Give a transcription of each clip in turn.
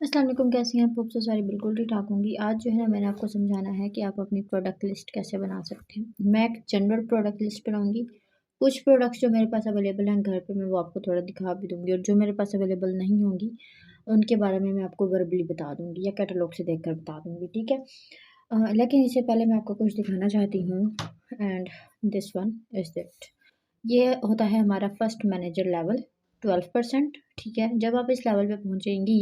अस्सलाम वालेकुम, कैसी हैं आप? होप सो सारी बिल्कुल ठीक ठाक होंगी। आज जो है ना मैंने आपको समझाना है कि आप अपनी प्रोडक्ट लिस्ट कैसे बना सकते हैं। मैं एक जनरल प्रोडक्ट लिस्ट बनाऊंगी। कुछ प्रोडक्ट्स जो मेरे पास अवेलेबल हैं घर पे मैं वो आपको थोड़ा दिखा भी दूंगी, और जो मेरे पास अवेलेबल नहीं होंगी उनके बारे में मैं आपको वर्बली बता दूंगी या कैटलॉग से देखकर बता दूंगी, ठीक है। लेकिन इससे पहले मैं आपको कुछ दिखाना चाहती हूँ। And this one is that, ये होता है हमारा फर्स्ट मैनेजर लेवल 12%, ठीक है। जब आप इस लेवल पे पहुंचेंगी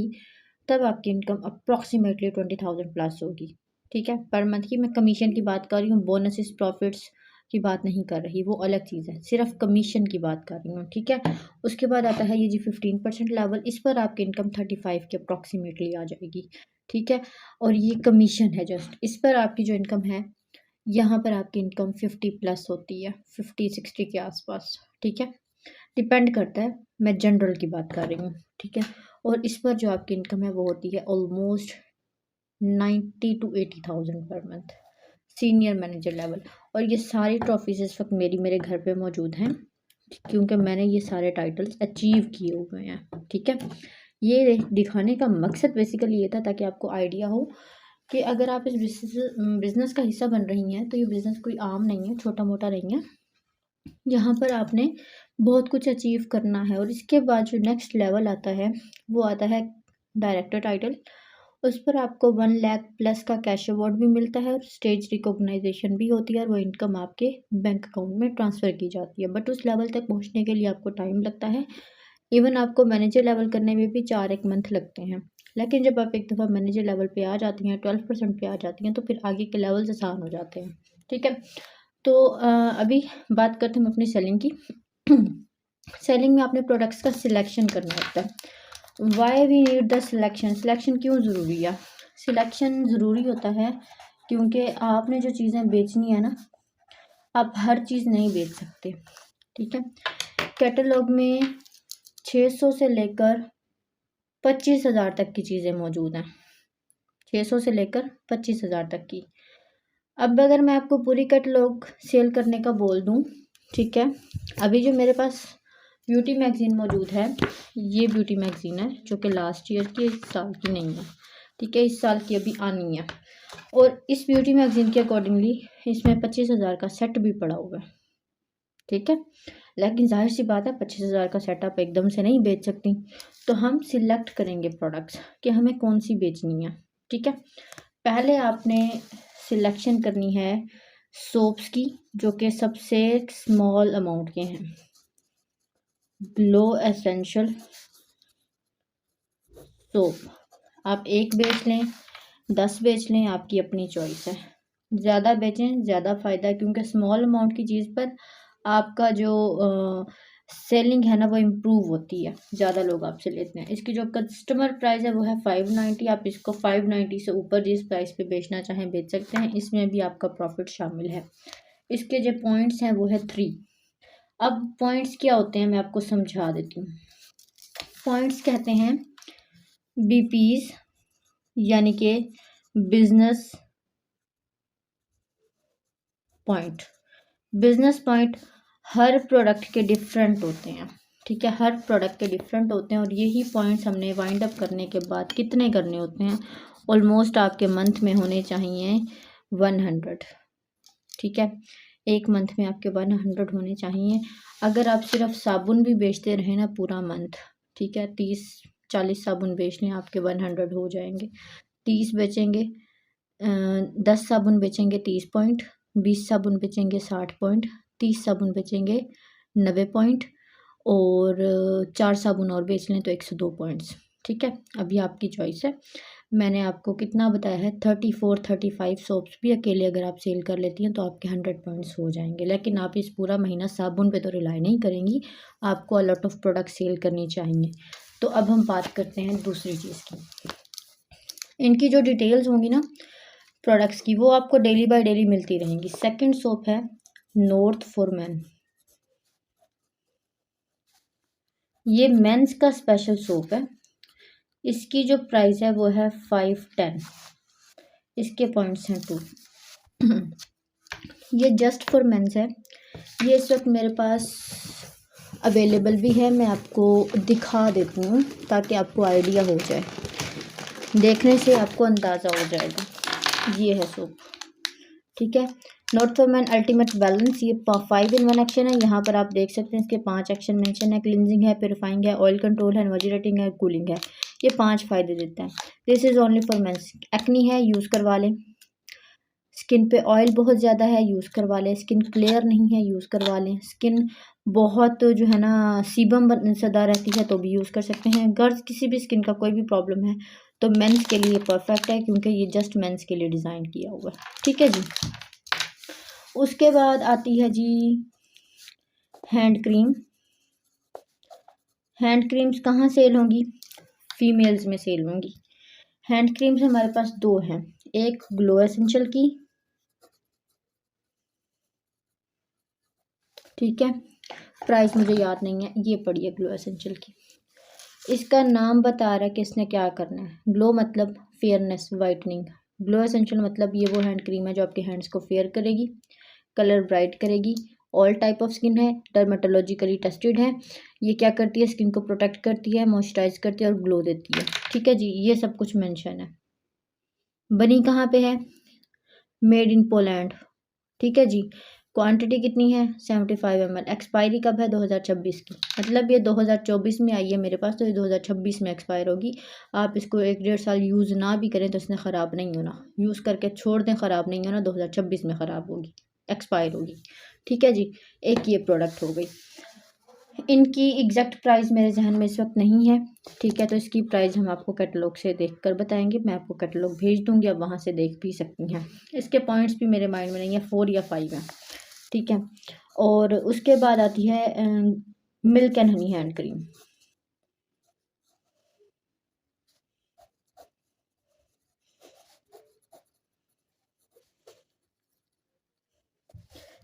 तब आपकी इनकम अप्रॉक्सीमेटली 20,000 प्लस होगी, ठीक है, पर मंथ की। मैं कमीशन की बात कर रही हूँ, बोनसेस प्रॉफिट्स की बात नहीं कर रही, वो अलग चीज़ है, सिर्फ कमीशन की बात कर रही हूँ, ठीक है। उसके बाद आता है ये जी 15% लेवल, इस पर आपकी इनकम 35 के अप्रॉक्सीमेटली आ जाएगी, ठीक है। और ये कमीशन है जस्ट, इस पर आपकी जो इनकम है, यहाँ पर आपकी इनकम 50 प्लस होती है, 50-60 के आसपास, ठीक है। डिपेंड करता है, मैं जनरल की बात कर रही हूँ, ठीक है। और इस पर जो आपकी इनकम है वो होती है almost 90 to 80,000 per month, senior manager level. और ये सारी ट्रॉफीज इस वक्त मेरे घर पे मौजूद हैं, क्योंकि मैंने ये सारे टाइटल्स अचीव किए हुए हैं, ठीक है। ये दिखाने का मकसद बेसिकली ये था ताकि आपको आइडिया हो कि अगर आप इस बिजनेस का हिस्सा बन रही हैं तो ये बिजनेस कोई आम नहीं है, छोटा मोटा नहीं है। यहाँ पर आपने बहुत कुछ अचीव करना है। और इसके बाद जो नेक्स्ट लेवल आता है वो आता है डायरेक्टर टाइटल। उस पर आपको 1 लाख प्लस का कैश अवार्ड भी मिलता है और स्टेज रिकॉग्नाइजेशन भी होती है, और वो इनकम आपके बैंक अकाउंट में ट्रांसफ़र की जाती है। बट उस लेवल तक पहुँचने के लिए आपको टाइम लगता है। इवन आपको मैनेजर लेवल करने में भी 4 मंथ लगते हैं। लेकिन जब आप एक दफ़ा मैनेजर लेवल पे आ जाती हैं, 12% पे आ जाती हैं, तो फिर आगे के लेवल्स आसान हो जाते हैं, ठीक है। तो अभी बात करते हैं हम अपनी सेलिंग की। सेलिंग में आपने प्रोडक्ट्स का सिलेक्शन करना होता है। Why we need the selection, selection क्यों ज़रूरी है? सिलेक्शन ज़रूरी होता है क्योंकि आपने जो चीज़ें बेचनी है ना, आप हर चीज़ नहीं बेच सकते, ठीक है। कैटलॉग में 600 से लेकर 25,000 तक की चीज़ें मौजूद हैं, 600 से लेकर 25,000 तक की। अब अगर मैं आपको पूरी कैटलॉग सेल करने का बोल दूं, ठीक है। अभी जो मेरे पास ब्यूटी मैगज़ीन मौजूद है, ये ब्यूटी मैगज़ीन है जो कि लास्ट ईयर की, इस साल की नहीं है, ठीक है, इस साल की अभी आनी है। और इस ब्यूटी मैगज़ीन के अकॉर्डिंगली इसमें 25,000 का सेट भी पड़ा हुआ है, ठीक है। लेकिन जाहिर सी बात है 25,000 का सेटअप एकदम से नहीं बेच सकती, तो हम सिलेक्ट करेंगे प्रोडक्ट्स कि हमें कौन सी बेचनी है, ठीक है। पहले आपने सिलेक्शन करनी है सोप्स की, जो कि सबसे स्मॉल अमाउंट के हैं, ग्लो एसेंशियल सोप। आप एक बेच लें, 10 बेच लें, आपकी अपनी चॉइस है। ज़्यादा बेचें ज़्यादा फ़ायदा, क्योंकि स्मॉल अमाउंट की चीज़ पर आपका जो सेलिंग है ना वो इम्प्रूव होती है, ज़्यादा लोग आपसे लेते हैं। इसकी जो कस्टमर प्राइस है वो है 590। आप इसको 590 से ऊपर जिस प्राइस पे बेचना चाहें बेच सकते हैं, इसमें भी आपका प्रॉफिट शामिल है। इसके जो पॉइंट्स हैं वो है 3। अब पॉइंट्स क्या होते हैं मैं आपको समझा देती हूँ। पॉइंट्स कहते हैं बीपीज, यानी कि बिजनेस पॉइंट। बिजनेस पॉइंट हर प्रोडक्ट के डिफरेंट होते हैं, ठीक है, हर प्रोडक्ट के डिफरेंट होते हैं। और यही पॉइंट्स हमने वाइंड अप करने के बाद कितने करने होते हैं, ऑलमोस्ट आपके मंथ में होने चाहिए 100, ठीक है। एक मंथ में आपके 100 होने चाहिए। अगर आप सिर्फ साबुन भी बेचते रहें ना पूरा मंथ, ठीक है, 30-40 साबुन बेच लें, आपके 100 हो जाएंगे। 30 बेचेंगे, 10 साबुन बेचेंगे 30 पॉइंट, 20 साबुन बेचेंगे 60 पॉइंट, 30 साबुन बेचेंगे 90 पॉइंट, और 4 साबुन और बेच लें तो 102 पॉइंट्स, ठीक है। अभी आपकी चॉइस है। मैंने आपको कितना बताया है, 34-35 सोप्स भी अकेले अगर आप सेल कर लेती हैं तो आपके 100 पॉइंट्स हो जाएंगे। लेकिन आप इस पूरा महीना साबुन पे तो रिलाई नहीं करेंगी, आपको a lot of product sell करनी चाहिए। तो अब हम बात करते हैं दूसरी चीज़ की। इनकी जो डिटेल्स होंगी ना प्रोडक्ट्स की, वो आपको डेली बाय डेली मिलती रहेंगी। सेकंड सोप है नॉर्थ फॉर मैन। ये मेंस का स्पेशल सोप है। इसकी जो प्राइस है वो है 510। इसके पॉइंट्स हैं 2। ये जस्ट फॉर मेंस है। ये इस वक्त मेरे पास अवेलेबल भी है, मैं आपको दिखा देती हूँ ताकि आपको आइडिया हो जाए। देखने से आपको अंदाज़ा हो जाएगा। ये है सोप, ठीक है। Not for man ultimate balance, ये 5 in 1 एक्शन है। यहाँ पर आप देख सकते हैं इसके 5 एक्शन मेंशन है। क्लिनजिंग है, प्योरीफाइंग है, ऑयल कंट्रोल है, एनर्जेटिक है, कूलिंग है। ये 5 फ़ायदे देता है। This is only for mens. Acne है, यूज़ करवा लें। स्किन पे ऑयल बहुत ज़्यादा है, यूज़ करवा लें। स्किन क्लियर नहीं है, यूज़ करवा लें। स्किन बहुत जो है ना सीबम सदा रहती है तो भी यूज़ कर सकते हैं। गर्ल्स किसी भी स्किन का कोई भी प्रॉब्लम है तो मेंस के लिए परफेक्ट है, क्योंकि ये जस्ट मेंस के लिए डिज़ाइन किया हुआ है, ठीक है जी। उसके बाद आती है जी हैंड क्रीम। हैंड क्रीम्स कहाँ सेल होंगी? फीमेल्स में सेल होंगी। हैंड क्रीम्स हमारे पास 2 हैं। एक ग्लो एसेंशियल की, ठीक है, प्राइस मुझे याद नहीं है, ये पड़ी है ग्लो एसेंशियल की। इसका नाम बता रहा है कि इसने क्या करना है। ग्लो मतलब फेयरनेस, वाइटनिंग। ग्लो एसेंशियल मतलब ये वो हैंड क्रीम है जो आपके हैंड्स को फेयर करेगी, कलर ब्राइट करेगी। ऑल टाइप ऑफ स्किन है, डर्मेटोलॉजिकली टेस्टेड है। ये क्या करती है? स्किन को प्रोटेक्ट करती है, मॉइस्चराइज करती है और ग्लो देती है, ठीक है जी। ये सब कुछ मेंशन है। बनी कहाँ पे है? मेड इन पोलैंड, ठीक है जी। क्वांटिटी कितनी है? 75 ml। एक्सपायरी कब है? 2026 की, मतलब ये 2024 में आई है मेरे पास, तो ये 2026 में एक्सपायर होगी। आप इसको 1-1.5 साल यूज़ ना भी करें तो इसने ख़राब नहीं होना। यूज़ करके छोड़ दें, ख़राब नहीं होना, 2026 में ख़राब होगी, एक्सपायर होगी, ठीक है जी। एक ये प्रोडक्ट हो गई। इनकी एग्जैक्ट प्राइस मेरे जहन में इस वक्त नहीं है, ठीक है, तो इसकी प्राइस हम आपको कैटलॉग से देख कर बताएंगे। मैं आपको कैटलॉग भेज दूंगी, आप वहाँ से देख भी सकती हैं। इसके पॉइंट्स भी मेरे माइंड में नहीं है, 4 या 5 हैं, ठीक है। और उसके बाद आती है milk and Honey hand cream.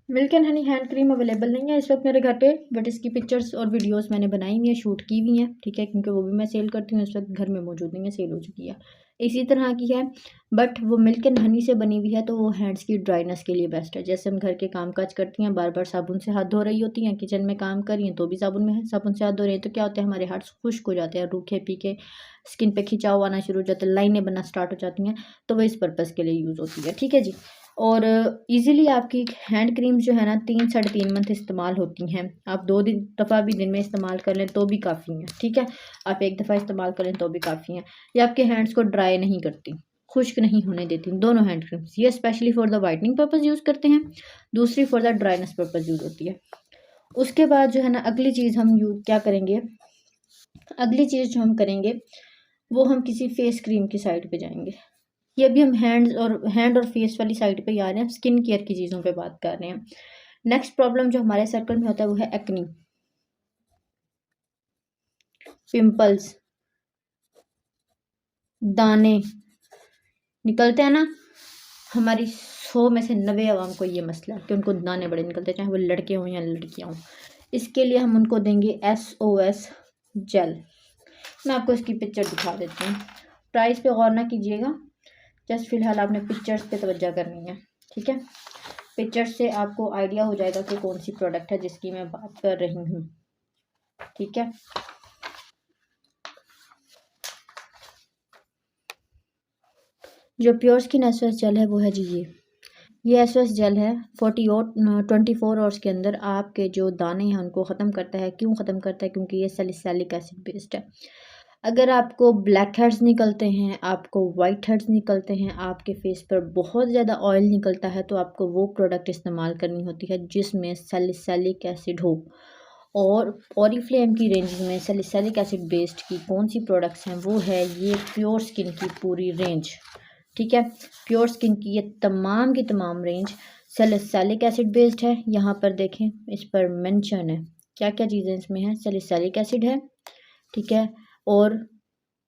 Milk and Honey hand cream available नहीं है इस वक्त मेरे घर पे, बट इसकी पिक्चर्स और वीडियोस मैंने बनाई हुई है, शूट की हुई हैं, ठीक है, क्योंकि वो भी मैं सेल करती हूँ। इस वक्त घर में मौजूद नहीं है, सेल हो चुकी है। इसी तरह की है, बट वो मिल्क एंड हनी से बनी हुई है, तो वो हैंड्स की ड्राइनेस के लिए बेस्ट है। जैसे हम घर के काम काज करती हैं, बार बार साबुन से हाथ धो रही होती हैं, किचन में काम कर रही हैं तो भी साबुन से हाथ धो रही हैं, तो क्या होता है? हमारे हाथ खुश्क हो जाते हैं, रूखे पीके, स्किन पे खिंचाव आना शुरू हो जाता है, लाइनें बनना स्टार्ट हो जाती हैं, तो वो इस पर्पज़ के लिए यूज़ होती है, ठीक है जी। और इजीली आपकी हैंड क्रीम्स जो है ना 3-3.5 मंथ इस्तेमाल होती हैं। आप 2 दफ़ा भी दिन में इस्तेमाल कर लें तो भी काफ़ी हैं, ठीक है। आप 1 दफ़ा इस्तेमाल करें तो भी काफ़ी हैं। ये आपके हैंड्स को ड्राई नहीं करती, खुश्क नहीं होने देती, दोनों हैंड क्रीम्स। ये specially for the whitening purpose use करते हैं, दूसरी for the dryness purpose use होती है। उसके बाद जो है ना अगली चीज़ हम क्या करेंगे? अगली चीज़ जो हम करेंगे वो हम किसी फेस क्रीम की साइड पे जाएंगे। ये अभी हम हैंड और फेस वाली साइड पे ही आ रहे हैं, स्किन केयर की चीज़ों पे बात कर रहे हैं। नेक्स्ट प्रॉब्लम जो हमारे सर्कल में होता है वो है एक्नी, पिंपल्स, दाने निकलते हैं ना। हमारी 100 में से 90 आवाम को ये मसला है कि उनको दाने बड़े निकलते हैं, चाहे वो लड़के हों या लड़कियाँ हों। इसके लिए हम उनको देंगे SOS जेल। मैं आपको इसकी पिक्चर दिखा देती हूँ। प्राइस पे गौर ना कीजिएगा, जस्ट फिलहाल आपने पिक्चर्स पे तवज्जो करनी है, ठीक है। पिक्चर्स से आपको आइडिया हो जाएगा कि कौन सी प्रोडक्ट है जिसकी मैं बात कर रही हूँ, ठीक है। जो प्योर स्किन SOS जेल है वो है जी ये SOS जेल है 24 आवर्स के अंदर आपके जो दाने हैं उनको ख़त्म करता है। क्यों ख़त्म करता है? क्योंकि ये सैलिसिलिक एसिड बेस्ड है। अगर आपको ब्लैक हेड्स निकलते हैं, आपको वाइट हेड्स निकलते हैं, आपके फेस पर बहुत ज़्यादा ऑयल निकलता है, तो आपको वो प्रोडक्ट इस्तेमाल करनी होती है जिसमें सैलिसिलिक एसिड हो। और ओरिफ्लेम की रेंज में सैलिसिलिक एसिड बेस्ड की कौन सी प्रोडक्ट्स हैं? वो है ये प्योर स्किन की पूरी रेंज, ठीक है। प्योर स्किन की ये तमाम की तमाम रेंज सैलिसिलिक एसिड बेस्ड है। यहाँ पर देखें, इस पर मेंशन है क्या क्या चीज़ें इसमें हैं। सैलिसिलिक एसिड है, ठीक है, और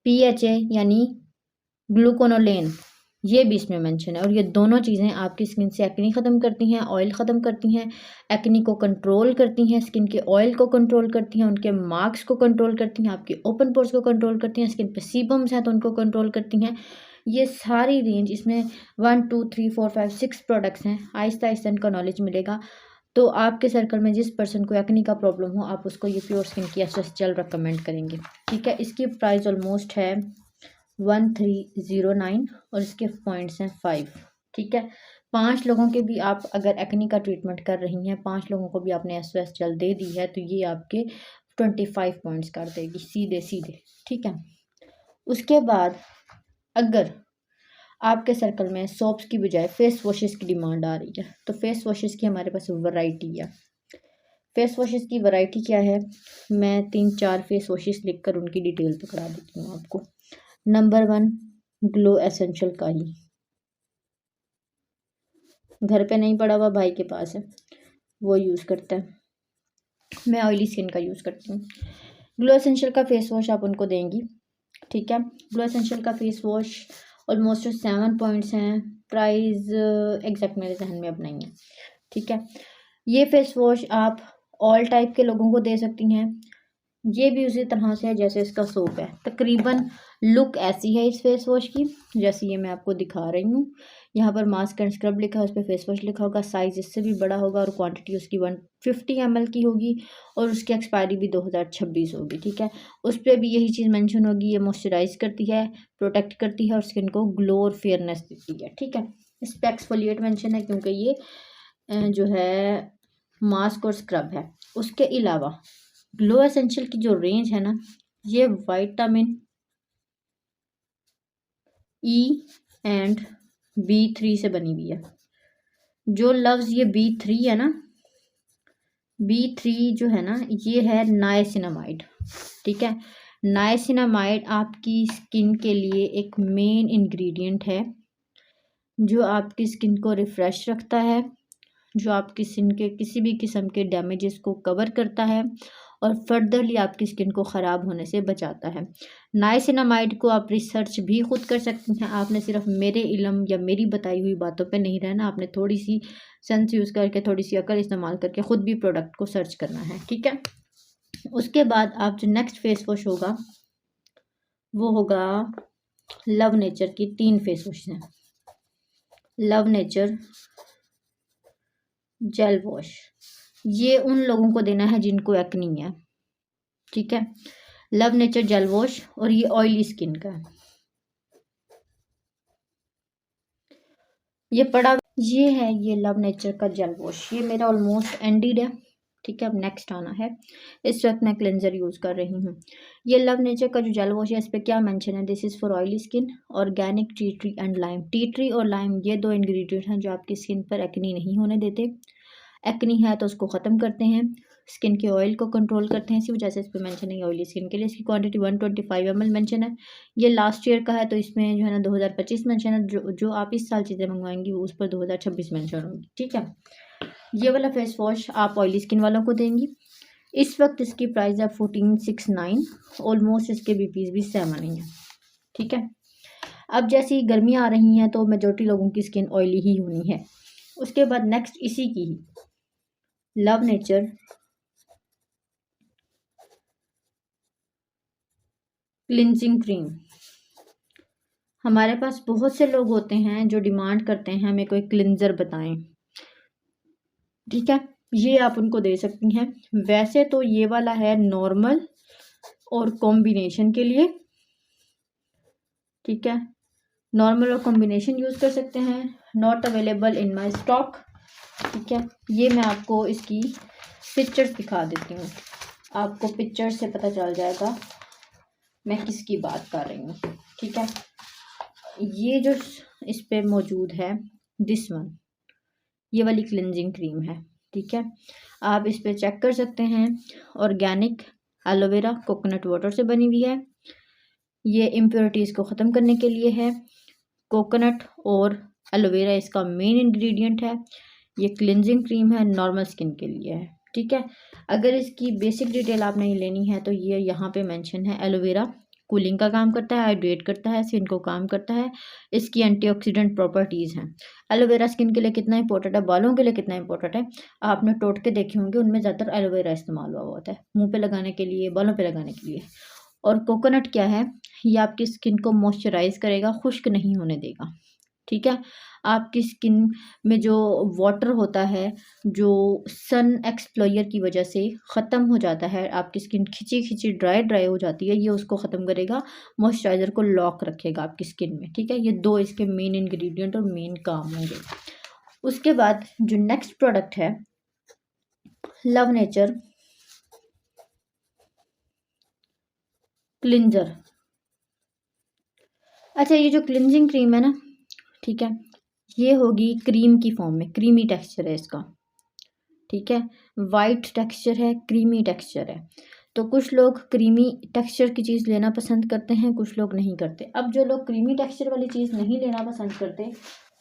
PHA यानी ग्लूकोनोलेन, ये भी इसमें मेंशन है। और ये दोनों चीज़ें आपकी स्किन से एक्नी ख़त्म करती हैं, ऑयल ख़त्म करती हैं, एक्नी को कंट्रोल करती हैं, स्किन के ऑयल को कंट्रोल करती हैं, उनके मार्क्स को कंट्रोल करती हैं, आपके ओपन पोर्स को कंट्रोल करती हैं, स्किन पे सीबम्स हैं तो उनको कंट्रोल करती हैं। ये सारी रेंज इसमें 1 2 3 4 5 6 प्रोडक्ट्स हैं। आहिस्ता आहिस्ता इनका नॉलेज मिलेगा, तो आपके सर्कल में जिस पर्सन को एक्नी का प्रॉब्लम हो आप उसको ये प्योर स्किन की SOS जेल रिकमेंड करेंगे, ठीक है। इसकी प्राइस ऑलमोस्ट है 1309 और इसके पॉइंट्स हैं 5। ठीक है, 5 लोगों के भी आप अगर एक्नी का ट्रीटमेंट कर रही हैं, 5 लोगों को भी आपने एसओएस जेल दे दी है, तो ये आपके 25 पॉइंट्स कर देगी सीधे सीधे। ठीक है, उसके बाद अगर आपके सर्कल में सोप्स की बजाय फेस वॉशेस की डिमांड आ रही है, तो फेस वॉशेस की हमारे पास वैरायटी है। फेस वॉशेस की वैरायटी क्या है, मैं 3-4 फेस वॉशेस लिखकर उनकी डिटेल पकड़ा देती हूँ आपको। नंबर 1 ग्लो एसेंशियल का ही, घर पे नहीं पड़ा हुआ, भाई के पास है, वो यूज़ करता है। मैं ऑयली स्किन का यूज़ करती हूँ। ग्लो एसेंशियल का फेस वॉश आप उनको देंगी। ठीक है, ग्लो एसेंशियल का फेस वॉश ऑलमोस्ट 7 पॉइंट्स हैं, प्राइस एग्जैक्ट मेरे जहन में अब नहीं है। ठीक है, ये फेस वॉश आप ऑल टाइप के लोगों को दे सकती हैं। ये भी उसी तरह से है जैसे इसका सोप है, तकरीबन लुक ऐसी है इस फेस वॉश की जैसे ये मैं आपको दिखा रही हूँ। यहाँ पर मास्क एंड स्क्रब लिखा है, उस पर फेस वॉश लिखा होगा, साइज़ इससे भी बड़ा होगा और क्वांटिटी उसकी 150 ml की होगी और उसकी एक्सपायरी भी 2026 होगी। ठीक है, उस पर भी यही चीज़ मेंशन होगी, ये मॉइस्चराइज करती है, प्रोटेक्ट करती है और स्किन को ग्लो और फेयरनेस देती है। ठीक है, इस पर एक्सफोलिएट मेंशन है क्योंकि ये जो है मास्क और स्क्रब है। उसके अलावा ग्लो एसेंशियल की जो रेंज है ना, ये विटामिन ई एंड B3 से बनी हुई है। जो लफ्ज़ ये B3 है ना, B3 जो है ना, ये है नाइसिनामाइड। ठीक है, नाइसिनामाइड आपकी स्किन के लिए एक मेन इंग्रेडिएंट है जो आपकी स्किन को रिफ़्रेश रखता है, जो आपकी स्किन के किसी भी किस्म के डैमेजेस को कवर करता है और फर्दरली आपकी स्किन को ख़राब होने से बचाता है। नाइसिनामाइड को आप रिसर्च भी खुद कर सकती हैं, आपने सिर्फ मेरे इल्म या मेरी बताई हुई बातों पे नहीं रहना, आपने थोड़ी सी सेंस यूज़ करके, थोड़ी सी अकल इस्तेमाल करके ख़ुद भी प्रोडक्ट को सर्च करना है। ठीक है, उसके बाद आप जो नेक्स्ट फेस वॉश होगा वो होगा लव नेचर की 3 फेस वॉश हैं। लव नेचर जेल वॉश, ये उन लोगों को देना है जिनको एक्नी है। ठीक है, लव नेचर जेल वॉश, और ये ऑयली स्किन का है। ये पड़ा, ये है ये लव नेचर का जेल वॉश, ये मेरा ऑलमोस्ट एंडेड है। ठीक है, अब नेक्स्ट आना है। इस वक्त मैं क्लेंजर यूज़ कर रही हूँ। ये लव नेचर का जो जेल वॉश है, इस पर क्या मेंशन है, this is for oily skin, organic tea tree and lime. Tea tree और लाइम ये 2 इंग्रेडिएंट हैं जो आपकी स्किन पर एक्नी नहीं होने देते। एक्नी है तो उसको ख़त्म करते हैं, स्किन के ऑयल को कंट्रोल करते हैं, इसी वजह से इस पर मेंशन है ऑयली स्किन के लिए। इसकी क्वांटिटी 125 ml मेंशन है। ये लास्ट ईयर का है तो इसमें जो है ना 2025 मेंशन है, जो आप इस साल चीज़ें मंगवाएंगी वो उस पर 2026 मेंशन होगी। ठीक है, ये वाला फेस वॉश आप ऑयली स्किन वालों को देंगी। इस वक्त इसकी प्राइस है 1469, ऑलमोस्ट इसके बीपीज भी 7 ही हैं। ठीक है, अब जैसी गर्मियाँ आ रही हैं तो मेजॉरिटी लोगों की स्किन ऑयली ही होनी है। उसके बाद नेक्स्ट इसी की ही लव नेचर क्लिनजिंग क्रीम। हमारे पास बहुत से लोग होते हैं जो डिमांड करते हैं हमें कोई क्लिनजर बताएं। ठीक है, ये आप उनको दे सकती हैं। वैसे तो ये वाला है नॉर्मल और कॉम्बिनेशन के लिए। ठीक है, नॉर्मल और कॉम्बिनेशन यूज़ कर सकते हैं, not available in my stock. ठीक है, ये मैं आपको इसकी पिक्चर्स दिखा देती हूँ, आपको पिक्चर से पता चल जाएगा मैं किसकी बात कर रही हूँ। ठीक है, ये जो इस पे मौजूद है दिस वन, ये वाली क्लिनजिंग क्रीम है। ठीक है, आप इस पे चेक कर सकते हैं, ऑर्गेनिक एलोवेरा कोकोनट वाटर से बनी हुई है। ये इम्प्योरिटीज़ को ख़त्म करने के लिए है। कोकोनट और एलोवेरा इसका मेन इंग्रेडिएंट है। ये क्लिनजिंग क्रीम है, नॉर्मल स्किन के लिए है। ठीक है, अगर इसकी बेसिक डिटेल आपने लेनी है तो ये यहाँ पे मेंशन है। एलोवेरा कूलिंग का काम करता है, हाइड्रेट करता है, स्किन को काम करता है, इसकी एंटीऑक्सीडेंट प्रॉपर्टीज़ हैं। एलोवेरा स्किन के लिए कितना इंपॉर्टेंट है, बालों के लिए कितना इंपॉर्टेंट है, आपने टोटके देखे होंगे, उनमें ज़्यादातर एलोवेरा इस्तेमाल हुआ होता है मुँह पे लगाने के लिए, बालों पे लगाने के लिए। और कोकोनट क्या है, ये आपकी स्किन को मॉइस्चराइज करेगा, खुश्क नहीं होने देगा। ठीक है, आपकी स्किन में जो वाटर होता है जो सन एक्सप्लोयर की वजह से ख़त्म हो जाता है, आपकी स्किन खिंची खिंची ड्राई हो जाती है, ये उसको ख़त्म करेगा, मॉइस्चराइज़र को लॉक रखेगा आपकी स्किन में। ठीक है, ये 2 इसके मेन इंग्रेडिएंट और मेन काम होंगे। उसके बाद जो नेक्स्ट प्रोडक्ट है लव नेचर क्लिंजर। अच्छा, ये जो क्लिनजिंग क्रीम है ना, ठीक है, ये होगी क्रीम की फॉर्म में, क्रीमी टेक्सचर है इसका। ठीक है, वाइट टेक्सचर है, क्रीमी टेक्सचर है। तो कुछ लोग क्रीमी टेक्सचर की चीज़ लेना पसंद करते हैं, कुछ लोग नहीं करते। अब जो लोग क्रीमी टेक्सचर वाली चीज़ नहीं लेना पसंद करते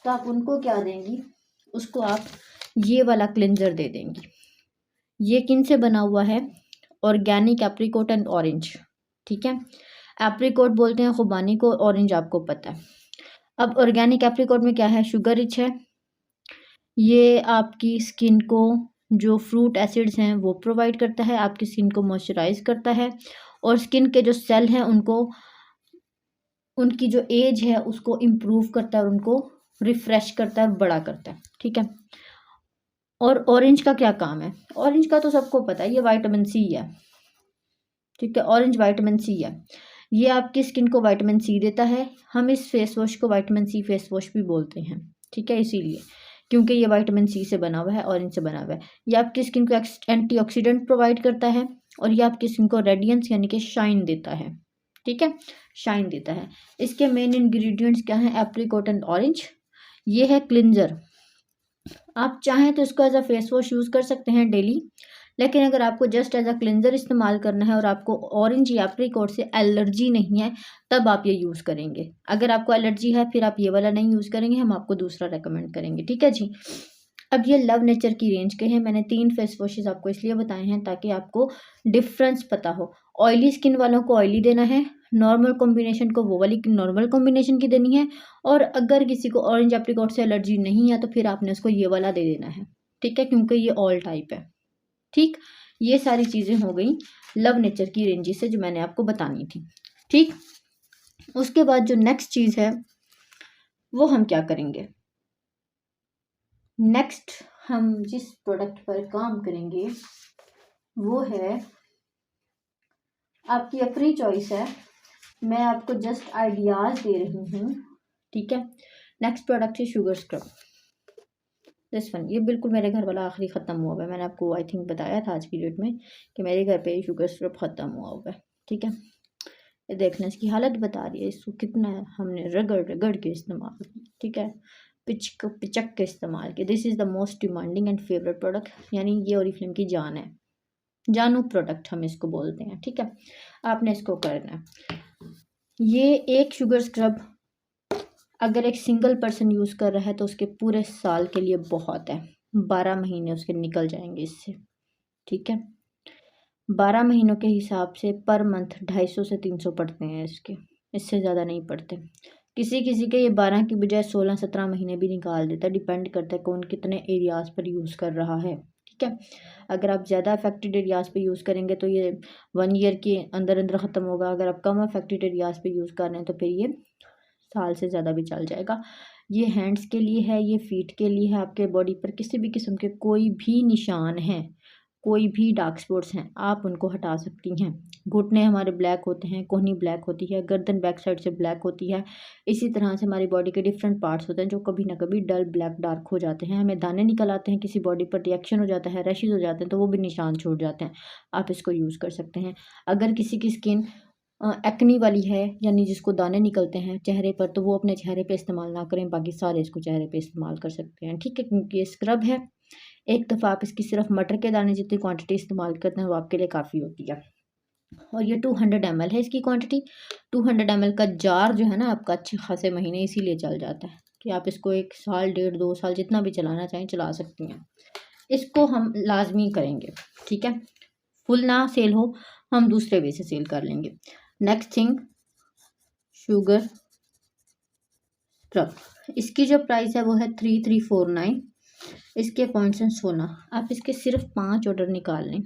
तो आप उनको क्या देंगी, उसको आप ये वाला क्लिंजर दे देंगी। ये किन से बना हुआ है, ऑर्गेनिक एप्रिकॉट एंड ऑरेंज। ठीक है, एप्रिकॉट बोलते हैं खुबानी को, ऑरेंज आपको पता है। अब ऑर्गेनिक एप्रिकॉट में क्या है, शुगर रिच है, ये आपकी स्किन को जो फ्रूट एसिड्स हैं वो प्रोवाइड करता है, आपकी स्किन को मॉइस्चराइज करता है, और स्किन के जो सेल हैं उनको, उनकी जो एज है उसको इम्प्रूव करता है और उनको रिफ्रेश करता है और बड़ा करता है। ठीक है, और ऑरेंज का क्या काम है, ऑरेंज का तो सबको पता है, ये विटामिन सी है। ठीक है, ऑरेंज विटामिन सी है, ये आपकी स्किन को विटामिन सी देता है। हम इस फेस वॉश को विटामिन सी फेस वॉश भी बोलते हैं। ठीक है, इसीलिए क्योंकि ये विटामिन सी से बना हुआ है, ऑरेंज से बना हुआ है। ये आपकी स्किन को एंटीऑक्सीडेंट प्रोवाइड करता है और ये आपकी स्किन को रेडियंस यानी कि शाइन देता है। ठीक है, शाइन देता है। इसके मेन इंग्रेडिएंट्स क्या हैं, एप्रिकॉट एंड ऑरेंज। ये है क्लिंजर। आप चाहें तो इसको as a face wash use कर सकते हैं डेली, लेकिन अगर आपको जस्ट एज अ क्लिंजर इस्तेमाल करना है और आपको ऑरेंज या एप्रिकॉट से एलर्जी नहीं है तब आप ये यूज़ करेंगे। अगर आपको एलर्जी है फिर आप ये वाला नहीं यूज़ करेंगे, हम आपको दूसरा रेकमेंड करेंगे। ठीक है जी। अब ये लव नेचर की रेंज के हैं। मैंने 3 फेस वॉशेस आपको इसलिए बताए हैं ताकि आपको डिफरेंस पता हो। ऑयली स्किन वालों को ऑयली देना है, नॉर्मल कॉम्बिनेशन को वो वाली नॉर्मल कॉम्बिनेशन की देनी है, और अगर किसी को ऑरेंज एप्रिकॉट से एलर्जी नहीं है तो फिर आपने उसको ये वाला दे देना है। ठीक है, क्योंकि ये ऑल टाइप है। ठीक, ये सारी चीज़ें हो गई लव नेचर की रेंजेस से जो मैंने आपको बतानी थी। ठीक, उसके बाद जो नेक्स्ट चीज़ है वो हम क्या करेंगे, नेक्स्ट हम जिस प्रोडक्ट पर काम करेंगे वो है, आपकी अपनी चॉइस है, मैं आपको जस्ट आइडियाज़ दे रही हूँ। ठीक है, नेक्स्ट प्रोडक्ट है शुगर स्क्रब। दिस वन, ये बिल्कुल मेरे घर वाला आखिरी ख़त्म हुआ हुआ है। मैंने आपको आई थिंक बताया था आज की डेट में कि मेरे घर पे शुगर स्क्रब ख़त्म हुआ हुआ है। ठीक है, ये देखना, इसकी हालत बता रही है, इसको कितना हमने रगड़ रगड़ के इस्तेमाल किया। ठीक है, पिचक के इस्तेमाल किया। This is the most demanding and favourite product, यानी ये ओरिफ्लेम की जान है, जानू प्रोडक्ट हम इसको बोलते हैं। ठीक है, आपने इसको करना है। ये एक शुगर स्क्रब अगर एक सिंगल पर्सन यूज़ कर रहा है तो उसके पूरे साल के लिए बहुत है, 12 महीने उसके निकल जाएंगे इससे। ठीक है, 12 महीनों के हिसाब से पर मंथ 250 से 300 पड़ते हैं इसके, इससे ज़्यादा नहीं पड़ते। किसी किसी के ये 12 की बजाय 16-17 महीने भी निकाल देता है, डिपेंड करता है कौन कितने एरियाज़ पर यूज़ कर रहा है। ठीक है, अगर आप ज़्यादा अफेक्टेड एरियाज़ पे यूज़ करेंगे तो ये 1 ईयर के अंदर अंदर ख़त्म होगा। अगर आप कम अफेक्टेड एरियाज़ पे यूज़ कर रहे हैं तो फिर ये साल से ज़्यादा भी चल जाएगा। ये हैंड्स के लिए है, ये फीट के लिए है। आपके बॉडी पर किसी भी किस्म के कोई भी निशान हैं, कोई भी डार्क स्पॉट्स हैं, आप उनको हटा सकती हैं। घुटने हमारे ब्लैक होते हैं, कोहनी ब्लैक होती है, गर्दन बैक साइड से ब्लैक होती है। इसी तरह से हमारी बॉडी के डिफरेंट पार्ट्स होते हैं जो कभी ना कभी डल ब्लैक डार्क हो जाते हैं, हमें दाने निकल आते हैं, किसी बॉडी पर रिएक्शन हो जाता है, रैशेज हो जाते हैं, तो वो भी निशान छोड़ जाते हैं। आप इसको यूज़ कर सकते हैं। अगर किसी की स्किन एक्नी वाली है, यानी जिसको दाने निकलते हैं चेहरे पर, तो वो अपने चेहरे पे इस्तेमाल ना करें, बाकी सारे इसको चेहरे पे इस्तेमाल कर सकते हैं। ठीक है, क्योंकि ये स्क्रब है, एक दफ़ा आप इसकी सिर्फ मटर के दाने जितनी क्वांटिटी इस्तेमाल करते हैं वो आपके लिए काफ़ी होती है। और ये 200 ml है इसकी क्वांटिटी। 200 ml का जार जो है ना आपका अच्छे खासे महीने इसीलिए चल जाता है कि आप इसको 1 साल 1.5-2 साल जितना भी चलाना चाहें चला सकती हैं। इसको हम लाजमी करेंगे। ठीक है, फुल ना सेल हो, हम दूसरे वे से सेल कर लेंगे। Next thing, sugar scrub. इसकी जो प्राइस है वो है 3349। इसके पॉइंट्स हैं 16। आप इसके सिर्फ 5 ऑर्डर निकाल लें,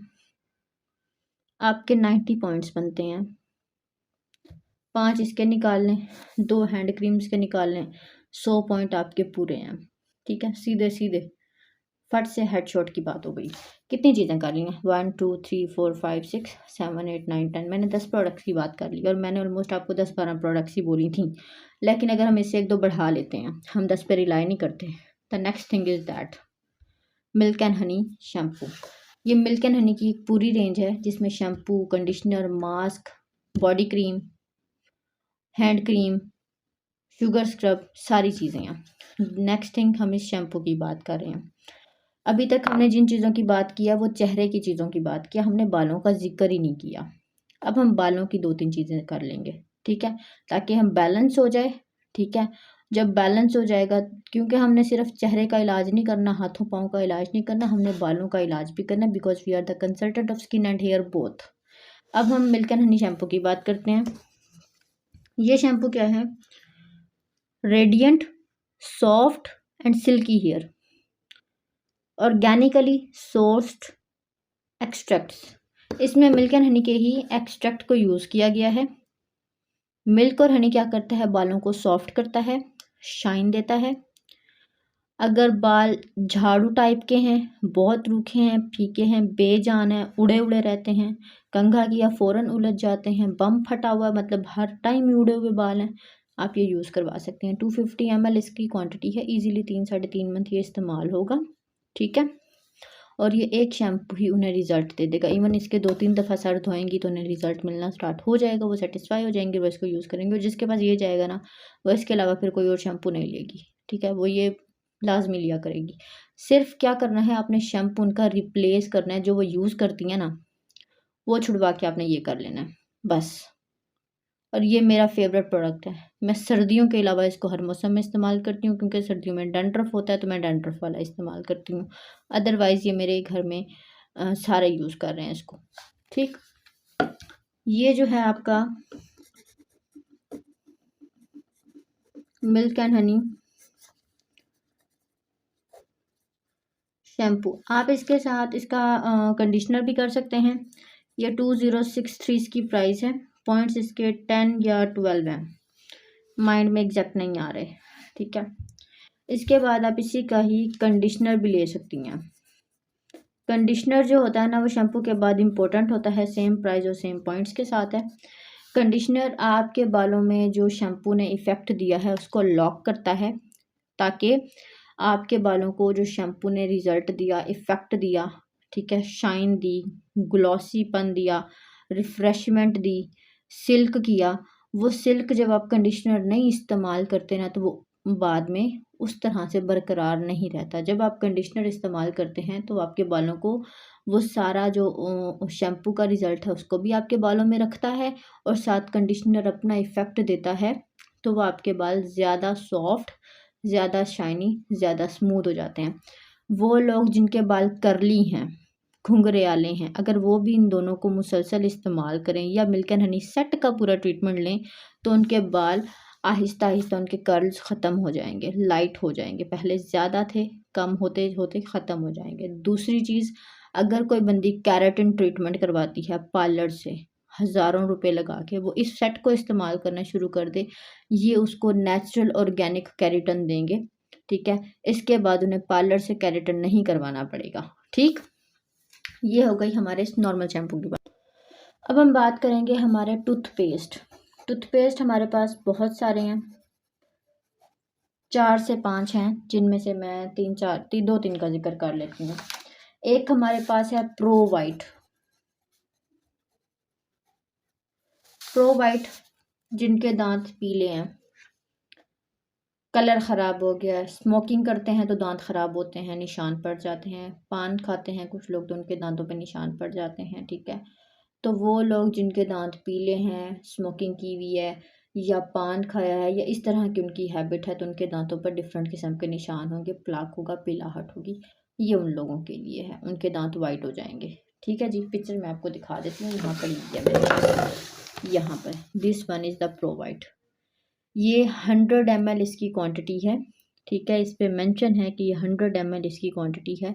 आपके 90 पॉइंट्स बनते हैं। 5 इसके निकाल लें, 2 हैंड क्रीम्स के निकाल लें, 100 पॉइंट आपके पूरे हैं। ठीक है, सीधे सीधे फट से हेडशॉट की बात हो गई। कितनी चीज़ें कर ली हैं, 1 2 3 4 5 6 7 8 9 10, मैंने 10 प्रोडक्ट्स की बात कर ली और मैंने ऑलमोस्ट आपको 10-12 प्रोडक्ट्स ही बोली थी। लेकिन अगर हम इससे 1-2 बढ़ा लेते हैं, हम 10 पे रिलाई नहीं करते। The next thing is that milk and Honey shampoo. ये मिल्क एंड हनी की एक पूरी रेंज है जिसमें shampoo, conditioner, mask, body cream, hand cream, sugar scrub, सारी चीज़ें हैं। नेक्स्ट थिंग हम इस शैम्पू की बात कर रहे हैं। अभी तक हमने जिन चीज़ों की बात किया वो चेहरे की चीज़ों की बात किया, हमने बालों का जिक्र ही नहीं किया। अब हम बालों की 2-3 चीज़ें कर लेंगे, ठीक है, ताकि हम बैलेंस हो जाए। ठीक है, जब बैलेंस हो जाएगा, क्योंकि हमने सिर्फ चेहरे का इलाज नहीं करना, हाथों पाँव का इलाज नहीं करना, हमने बालों का इलाज भी करना, because we are the consultant of skin and hair both. अब हम मिल्क एंड हनी शैम्पू की बात करते हैं। ये शैम्पू क्या है, radiant soft and silky hair, organically sourced extracts. इसमें मिल्क एंड हनी के ही एक्सट्रैक्ट को यूज़ किया गया है। मिल्क और हनी क्या करता है, बालों को सॉफ्ट करता है, शाइन देता है। अगर बाल झाड़ू टाइप के हैं, बहुत रूखे हैं, फीके हैं, बेजान हैं, उड़े उड़े रहते हैं, कंघा किया फ़ौरन उलझ जाते हैं, बम फटा हुआ है, मतलब हर टाइम ही उड़े हुए बाल हैं, आप ये यूज़ करवा सकते हैं। 250 ml इसकी क्वांटिटी है, इजीली 3-3.5 मंथ ये इस्तेमाल होगा। ठीक है, और ये एक शैम्पू ही उन्हें रिज़ल्ट दे देगा। इवन इसके 2-3 दफ़ा सर धोएंगी तो उन्हें रिज़ल्ट मिलना स्टार्ट हो जाएगा, वो सेटिस्फाई हो जाएंगे, वो इसको यूज़ करेंगे। और जिसके पास ये जाएगा ना, वो इसके अलावा फिर कोई और शैम्पू नहीं लेगी। ठीक है, वो ये लाजमी लिया करेगी। सिर्फ क्या करना है, आपने शैम्पू उनका रिप्लेस करना है, जो वो यूज़ करती हैं ना, वो छुड़वा के आपने ये कर लेना है बस। और ये मेरा फेवरेट प्रोडक्ट है, मैं सर्दियों के अलावा इसको हर मौसम में इस्तेमाल करती हूँ, क्योंकि सर्दियों में डैंड्रफ होता है तो मैं डैंड्रफ वाला इस्तेमाल करती हूँ। अदरवाइज़ ये मेरे घर में सारे यूज़ कर रहे हैं इसको। ठीक, ये जो है आपका मिल्क एंड हनी शैम्पू, आप इसके साथ इसका कंडीशनर भी कर सकते हैं। ये 2063 इसकी प्राइस है। पॉइंट्स इसके 10 या 12 हैं, माइंड में एग्जैक्ट नहीं आ रहे। ठीक है, इसके बाद आप इसी का ही कंडीशनर भी ले सकती हैं। कंडीशनर जो होता है ना, वो शैम्पू के बाद इम्पोर्टेंट होता है, सेम प्राइस और सेम पॉइंट्स के साथ है। कंडीशनर आपके बालों में जो शैम्पू ने इफ़ेक्ट दिया है उसको लॉक करता है, ताकि आपके बालों को जो शैम्पू ने रिज़ल्ट दिया, इफ़ेक्ट दिया, ठीक है, शाइन दी, ग्लॉसीपन दिया, रिफ़्रेशमेंट दी, सिल्क किया, वो सिल्क जब आप कंडीशनर नहीं इस्तेमाल करते ना, तो वो बाद में उस तरह से बरकरार नहीं रहता। जब आप कंडीशनर इस्तेमाल करते हैं तो आपके बालों को वो सारा जो शैम्पू का रिज़ल्ट है उसको भी आपके बालों में रखता है, और साथ कंडीशनर अपना इफ़ेक्ट देता है, तो वो आपके बाल ज़्यादा सॉफ्ट, ज़्यादा शाइनी, ज़्यादा स्मूथ हो जाते हैं। वो लोग जिनके बाल कर्ली हैं, घुंघरे वाले हैं, अगर वो भी इन दोनों को मुसलसल इस्तेमाल करें या मिल्क एंड हनी सेट का पूरा ट्रीटमेंट लें, तो उनके बाल आहिस्ता आहिस्ता उनके कर्ल्स ख़त्म हो जाएंगे, लाइट हो जाएंगे। पहले ज़्यादा थे, कम होते होते ख़त्म हो जाएंगे। दूसरी चीज़, अगर कोई बंदी कैराटिन ट्रीटमेंट करवाती है पार्लर से हज़ारों रुपए लगा के, वो इस सेट को इस्तेमाल करना शुरू कर दे, ये उसको नेचुरल ऑर्गेनिक केराटिन देंगे। ठीक है, इसके बाद उन्हें पार्लर से केराटिन नहीं करवाना पड़ेगा। ठीक, ये हो गई हमारे इस नॉर्मल शैम्पू की बात। अब हम बात करेंगे हमारे टूथपेस्ट। टूथपेस्ट हमारे पास बहुत सारे हैं, 4 से 5 हैं, जिनमें से मैं 2-3 का जिक्र कर लेती हूँ। एक हमारे पास है प्रो वाइट। प्रो वाइट, जिनके दांत पीले हैं, कलर ख़राब हो गया है, स्मोकिंग करते हैं तो दांत ख़राब होते हैं, निशान पड़ जाते हैं, पान खाते हैं कुछ लोग तो उनके दांतों पे निशान पड़ जाते हैं। ठीक है, तो वो लोग जिनके दांत पीले हैं, स्मोकिंग की हुई है या पान खाया है या इस तरह की उनकी हैबिट है, तो उनके दांतों पर डिफरेंट किस्म के निशान होंगे, प्लाक होगा, पीलाहट होगी, ये उन लोगों के लिए है, उनके दांत वाइट हो जाएंगे। ठीक है जी, पिक्चर मैं आपको दिखा देती हूँ, यहाँ पर ये है मेरे पास, यहाँ पर this one is the pro white. ये 100 ml इसकी क्वांटिटी है। ठीक है, इस पे मेंशन है कि ये 100 ml इसकी क्वांटिटी है।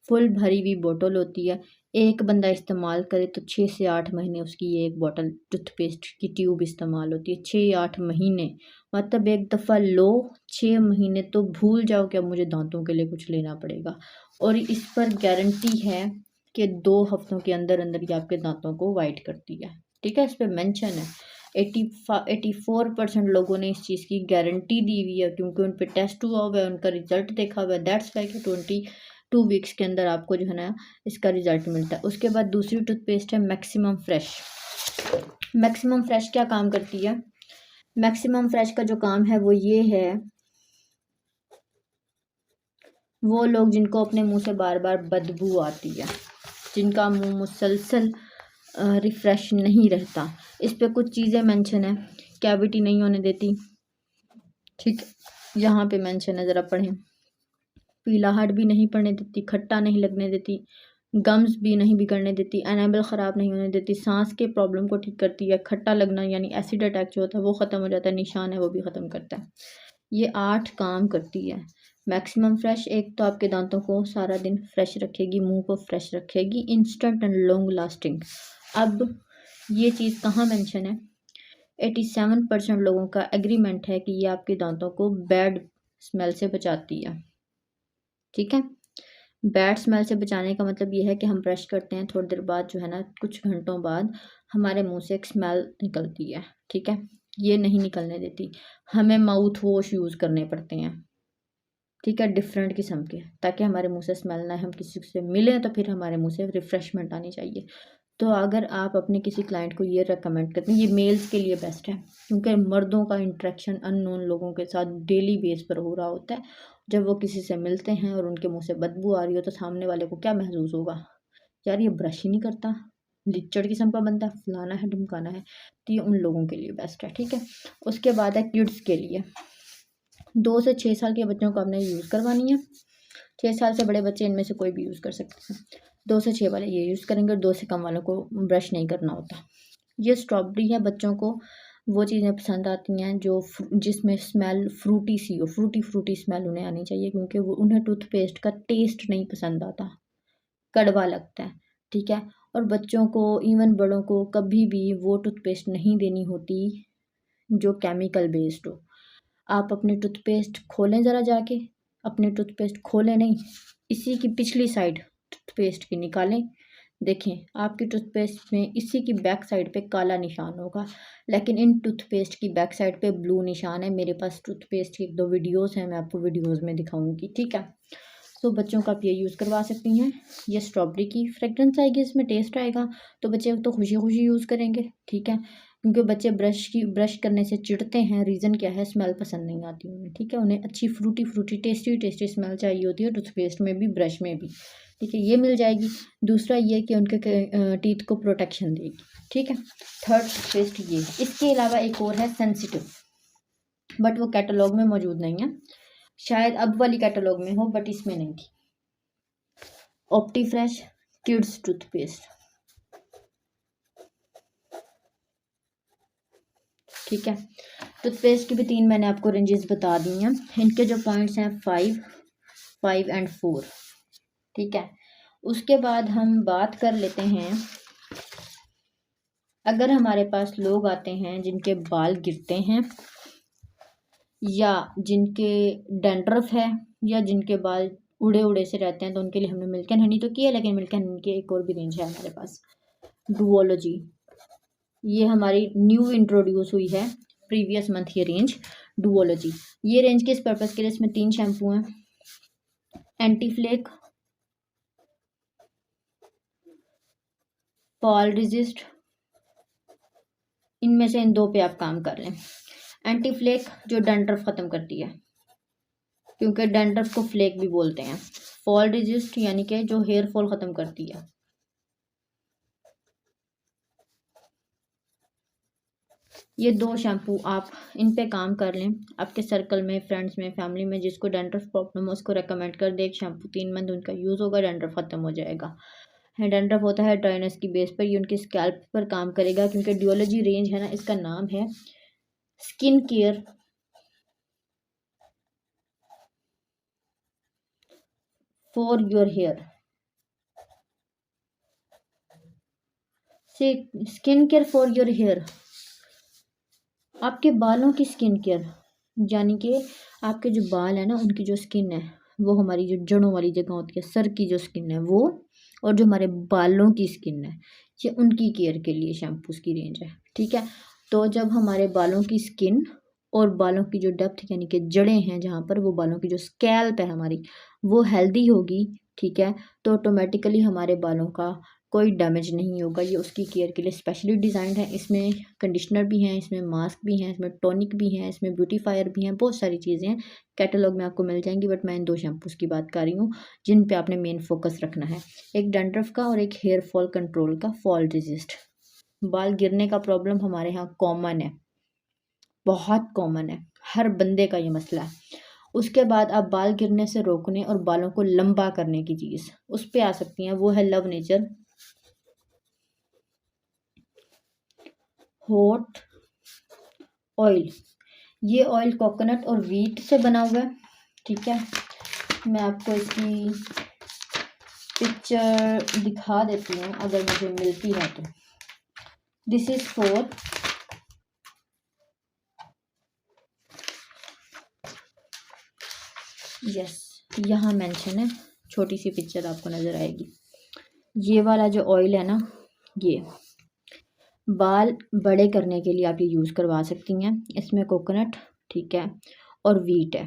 फुल भरी हुई बोतल होती है। एक बंदा इस्तेमाल करे तो 6 से 8 महीने उसकी ये एक बोतल टूथपेस्ट की ट्यूब इस्तेमाल होती है। 6-8 महीने, मतलब एक दफ़ा लो, 6 महीने तो भूल जाओ कि अब मुझे दांतों के लिए कुछ लेना पड़ेगा। और इस पर गारंटी है कि 2 हफ्तों के अंदर अंदर ये आपके दांतों को वाइट करती है। ठीक है, इस पर मेंशन है। 84% लोगों ने इस चीज़ की गारंटी दी हुई है, क्योंकि उन पर टेस्ट हुआ हुआ है, उनका रिजल्ट देखा हुआ है। दैट्स वाई कि 22 वीक्स के अंदर आपको जो है ना इसका रिजल्ट मिलता है। उसके बाद दूसरी टूथपेस्ट है मैक्सिमम फ्रेश। मैक्सिमम फ्रेश क्या काम करती है? मैक्सिमम फ्रेश का जो काम है वो ये है, वो लोग जिनको अपने मुंह से बार बार बदबू आती है, जिनका मुंह मुसलसल रिफ्रेश नहीं रहता, इस पे कुछ चीज़ें मेंशन है। कैविटी नहीं होने देती, ठीक, यहाँ पे मेंशन है, ज़रा पढ़ें। पीलाहट भी नहीं पड़ने देती, खट्टा नहीं लगने देती, गम्स भी नहीं बिगड़ने देती, एनाबल ख़राब नहीं होने देती, सांस के प्रॉब्लम को ठीक करती है, खट्टा लगना यानी एसिड अटैक जो होता है वो ख़त्म हो जाता है, निशान है वो भी ख़त्म करता है। ये 8 काम करती है। मैक्सिमम फ्रेश एक तो आपके दांतों को सारा दिन फ्रेश रखेगी, मुंह को फ्रेश रखेगी, इंस्टेंट एंड लॉन्ग लास्टिंग। अब ये चीज़ कहाँ मेंशन है? 87% लोगों का एग्रीमेंट है कि ये आपके दांतों को बैड स्मेल से बचाती है। ठीक है, बैड स्मेल से बचाने का मतलब ये है कि हम ब्रश करते हैं, थोड़ी देर बाद जो है ना, कुछ घंटों बाद हमारे मुंह से एक स्मेल निकलती है। ठीक है, ये नहीं निकलने देती। हमें माउथ वॉश यूज़ करने पड़ते हैं, ठीक है, डिफरेंट किस्म के, ताकि हमारे मुंह से स्मेल ना, हम किसी से मिलें तो फिर हमारे मुंह से रिफ्रेशमेंट आनी चाहिए। तो अगर आप अपने किसी क्लाइंट को ये रेकमेंड करते हैं, ये मेल्स के लिए बेस्ट है, क्योंकि मर्दों का इंटरेक्शन अननोन लोगों के साथ डेली बेस पर हो रहा होता है। जब वो किसी से मिलते हैं और उनके मुंह से बदबू आ रही हो तो सामने वाले को क्या महसूस होगा? यार ये ब्रश ही नहीं करता, लिच्चड़ किस्म का बंदा, फलाना है ढिमकाना है। तो ये उन लोगों के लिए बेस्ट है। ठीक है, उसके बाद है किड्स के लिए। 2 से 6 साल के बच्चों को आपने यूज़ करवानी है। 6 साल से बड़े बच्चे इनमें से कोई भी यूज़ कर सकते हैं। 2 से 6 वाले ये यूज़ करेंगे और 2 से कम वालों को ब्रश नहीं करना होता। ये स्ट्रॉबेरी है, बच्चों को वो चीज़ें पसंद आती हैं जो जिसमें स्मेल फ्रूटी सी हो, फ्रूटी फ्रूटी स्मेल उन्हें आनी चाहिए, क्योंकि वो उन्हें टूथपेस्ट का टेस्ट नहीं पसंद आता, कड़वा लगता है। ठीक है, और बच्चों को, इवन बड़ों को, कभी भी वो टूथपेस्ट नहीं देनी होती जो केमिकल बेस्ड हो। आप अपनी टूथपेस्ट खोलें, ज़रा जाके अपनी टूथपेस्ट खोलें नहीं, इसी की पिछली साइड टूथपेस्ट की निकालें, देखें आपकी टूथपेस्ट में इसी की बैक साइड पे काला निशान होगा, लेकिन इन टूथपेस्ट की बैक साइड पे ब्लू निशान है। मेरे पास टूथपेस्ट की 1-2 वीडियोस हैं, मैं आपको वीडियोस में दिखाऊंगी। ठीक है, तो बच्चों का आप ये यूज़ करवा सकती हैं। ये स्ट्रॉबेरी की फ्रेगरेंस आएगी, इसमें टेस्ट आएगा, तो बच्चे तो खुशी खुशी यूज़ करेंगे। ठीक है, क्योंकि बच्चे ब्रश करने से चिढ़ते हैं, रीज़न क्या है? स्मेल पसंद नहीं आती उन्हें। ठीक है, उन्हें अच्छी fruity fruity tasty tasty smell चाहिए होती है, टूथपेस्ट में भी ब्रश में भी। ठीक है, ये मिल जाएगी। दूसरा ये कि उनके टीथ को प्रोटेक्शन देगी। ठीक है, थर्ड टूथपेस्ट ये। इसके अलावा एक और है सेंसिटिव, बट वो कैटलॉग में मौजूद नहीं है, शायद अब वाली कैटलॉग में हो, बट इसमें नहीं थी। ऑप्टी फ्रेश किड्स टूथपेस्ट। ठीक है, टूथपेस्ट की भी 3 मैंने आपको रेंजेस बता दी हैं। इनके जो पॉइंट्स हैं 5, 5 एंड 4। ठीक है, उसके बाद हम बात कर लेते हैं, अगर हमारे पास लोग आते हैं जिनके बाल गिरते हैं, या जिनके डैंड्रफ है, या जिनके बाल उड़े उड़े से रहते हैं, तो उनके लिए हमने मिल्क एंड हनी तो किया, लेकिन मिल्क एंड हनी की एक और भी रेंज है हमारे पास, डुओलॉजी। ये हमारी न्यू इंट्रोड्यूस हुई है प्रीवियस मंथ ये रेंज, डुओलॉजी। ये रेंज किस पर्पज़ के लिए? इसमें 3 शैम्पू हैं, एंटी फ्लेक, फॉल रेजिस्ट, इनमें से इन 2 पे आप काम कर लें। एंटी फ्लेक जो डैंड्रफ ख़त्म करती है, क्योंकि डैंड्रफ को फ्लेक भी बोलते हैं। फॉल रेजिस्ट यानी कि जो हेयर फॉल ख़त्म करती है। ये 2 शैम्पू आप इन पे काम कर लें, आपके सर्कल में, फ्रेंड्स में, फैमिली में जिसको डैंड्रफ प्रॉब्लम हो उसको रेकमेंड कर दे। एक शैम्पू 3 मंथ उनका यूज़ होगा, डैंड्रफ ख़त्म हो जाएगा। डैंड्रफ होता है ड्राइनेस की बेस पर, ये उनकी स्कैल्प पर काम करेगा, क्योंकि डुओलॉजी रेंज है ना, इसका नाम है skin care for your hair. Say skin care for your hair, आपके बालों की स्किन केयर, यानी कि आपके जो बाल है ना उनकी जो स्किन है वो हमारी जो जड़ों वाली जगह होती है, सर की जो स्किन है वो, और जो हमारे बालों की स्किन है ये उनकी केयर के लिए शैम्पूस की रेंज है। ठीक है, तो जब हमारे बालों की स्किन और बालों की जो डेप्थ यानी कि जड़ें हैं जहाँ पर, वो बालों की जो स्कैल्प है हमारी वो हेल्दी होगी, ठीक है, तो ऑटोमेटिकली हमारे बालों का कोई डैमेज नहीं होगा। ये उसकी केयर के लिए स्पेशली डिज़ाइंड है। इसमें कंडीशनर भी हैं, इसमें मास्क भी हैं, इसमें टॉनिक भी हैं, इसमें ब्यूटीफायर भी हैं, बहुत सारी चीज़ें हैं, कैटलॉग में आपको मिल जाएंगी। बट मैं इन 2 शैम्पूस की बात कर रही हूँ जिन पे आपने मेन फोकस रखना है, एक डैंड्रफ का और एक हेयर फॉल कंट्रोल का, फॉल रेजिस्ट। बाल गिरने का प्रॉब्लम हमारे यहाँ कॉमन है, बहुत कॉमन है, हर बंदे का ये मसला है। उसके बाद आप बाल गिरने से रोकने और बालों को लंबा करने की चीज़ उस पे आ सकती हैं, वो है लव नेचर हॉट ऑयल। ये ऑयल कोकोनट और व्हीट से बना हुआ है, ठीक है। मैं आपको इसकी पिक्चर दिखा देती हूँ अगर मुझे मिलती है तो। दिस इज फॉर, यस, यहाँ मेंशन है, छोटी सी पिक्चर आपको नज़र आएगी। ये वाला जो ऑयल है ना, ये बाल बड़े करने के लिए आप ये यूज़ करवा सकती हैं। इसमें कोकोनट, ठीक है, और व्हीट है,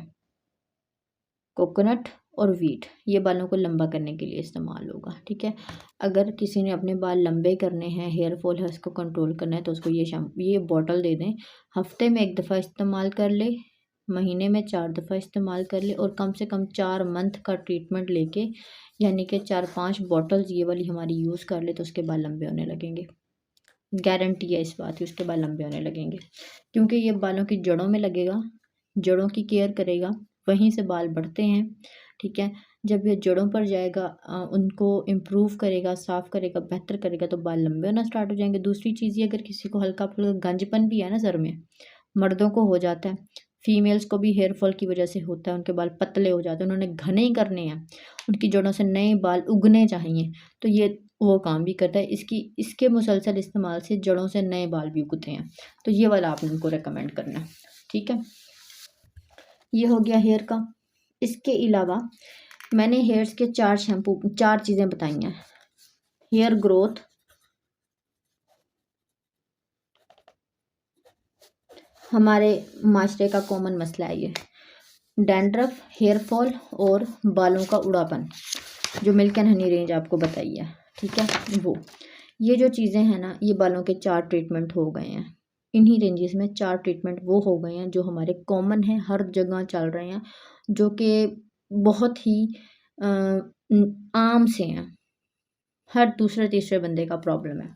कोकोनट और व्हीट, ये बालों को लंबा करने के लिए इस्तेमाल होगा, ठीक है। अगर किसी ने अपने बाल लंबे करने हैं, हेयर फॉल है उसको कंट्रोल करना है, तो उसको ये बॉटल दे दें, हफ्ते में 1 दफ़ा इस्तेमाल कर ले, महीने में 4 दफ़ा इस्तेमाल कर ले, और कम से कम 4 मंथ का ट्रीटमेंट लेके, यानी कि 4-5 बॉटल्स ये वाली हमारी यूज़ कर ले, तो उसके बाल लंबे होने लगेंगे। गारंटी है इस बात की, उसके बाल लंबे होने लगेंगे, क्योंकि ये बालों की जड़ों में लगेगा, जड़ों की केयर करेगा, वहीं से बाल बढ़ते हैं, ठीक है। जब ये जड़ों पर जाएगा, उनको इम्प्रूव करेगा, साफ़ करेगा, बेहतर करेगा, तो बाल लंबे होना स्टार्ट हो जाएंगे। दूसरी चीज़ ये, अगर किसी को हल्का फुल्का गंजपन भी है ना सर में, मर्दों को हो जाता है, फीमेल्स को भी हेयर फॉल की वजह से होता है, उनके बाल पतले हो जाते हैं, उन्होंने घने ही करने हैं, उनकी जड़ों से नए बाल उगने चाहिए, तो ये वो काम भी करता है। इसके मुसलसल इस्तेमाल से जड़ों से नए बाल भी उगते हैं, तो ये वाला आपने उनको रेकमेंड करना है, ठीक है। ये हो गया हेयर का। इसके अलावा मैंने हेयर्स के 4 चीज़ें बताई हैं। हेयर ग्रोथ, हमारे माशरे का कॉमन मसला है ये, डैंड्रफ, हेयर फॉल और बालों का उड़ापन, जो मिल्क एंड हनी रेंज आपको बताई है, ठीक है। वो ये जो चीज़ें हैं ना, ये बालों के 4 ट्रीटमेंट हो गए हैं। इन्हीं रेंजेस में 4 ट्रीटमेंट वो हो गए हैं जो हमारे कॉमन हैं, हर जगह चल रहे हैं, जो कि बहुत ही आम से हैं, हर दूसरे तीसरे बंदे का प्रॉब्लम है,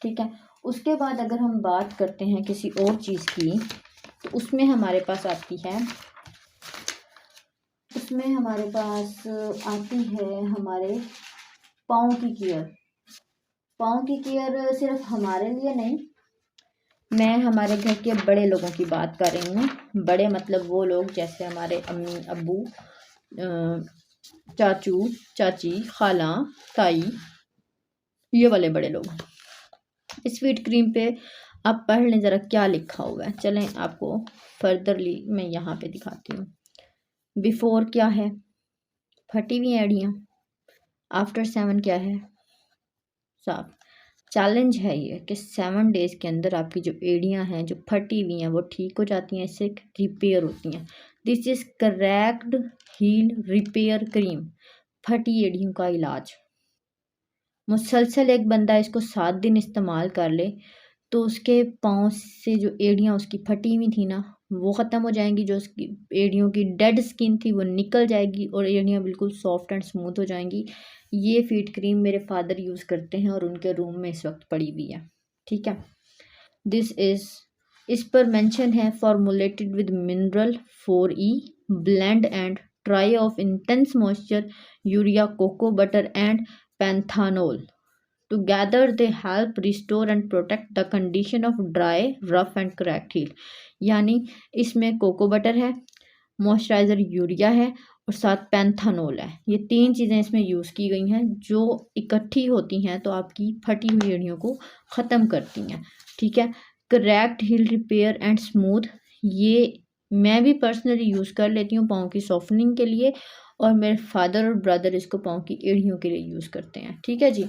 ठीक है। उसके बाद अगर हम बात करते हैं किसी और चीज़ की, तो उसमें हमारे पास आती है, हमारे पाँव की केयर। पाँव की केयर सिर्फ हमारे लिए नहीं, मैं हमारे घर के बड़े लोगों की बात कर रही हूँ। बड़े मतलब वो लोग जैसे हमारे अम्मी अब्बू, चाचू चाची, खाला ताई, ये वाले बड़े लोग। इस स्वीट क्रीम पे आप पढ़ लें ज़रा क्या लिखा हुआ है, चलें आपको फर्दरली मैं यहाँ पे दिखाती हूँ। बिफोर क्या है, फटी हुई एड़ियाँ, आफ्टर 7 क्या है, साफ। चैलेंज है ये कि 7 डेज़ के अंदर आपकी जो एड़ियाँ हैं जो फटी हुई हैं वो ठीक हो जाती हैं, इससे रिपेयर होती हैं। This is correct heel repair cream, फटी एड़ियों का इलाज। मुसलसल एक बंदा इसको 7 दिन इस्तेमाल कर ले, तो उसके पाँव से जो एड़ियाँ उसकी फटी हुई थी ना, वो ख़त्म हो जाएंगी, जो उसकी एड़ियों की डेड स्किन थी वो निकल जाएगी, और एड़ियाँ बिल्कुल सॉफ्ट एंड स्मूथ हो जाएंगी। ये फीट क्रीम मेरे फादर यूज़ करते हैं और उनके रूम में इस वक्त पड़ी हुई है, ठीक है। दिस इज़, इस पर मेंशन है formulated with mineral 4E blend and try of intense moisture, urea, cocoa butter and panthenol. Together they help restore and protect the condition of dry, rough and cracked heel। यानी इसमें cocoa butter है, moisturiser urea है और साथ पैंथानोल है। ये 3 चीज़ें इसमें यूज़ की गई हैं जो इकट्ठी होती हैं तो आपकी फटी हुई एड़ियों को ख़त्म करती हैं। ठीक है। Correct heel repair and smooth, ये मैं भी पर्सनली यूज़ कर लेती हूँ पाँव की सॉफ्टनिंग के लिए, और मेरे फादर और ब्रदर इसको पाँव की एड़ियों के लिए यूज़ करते हैं। ठीक है जी।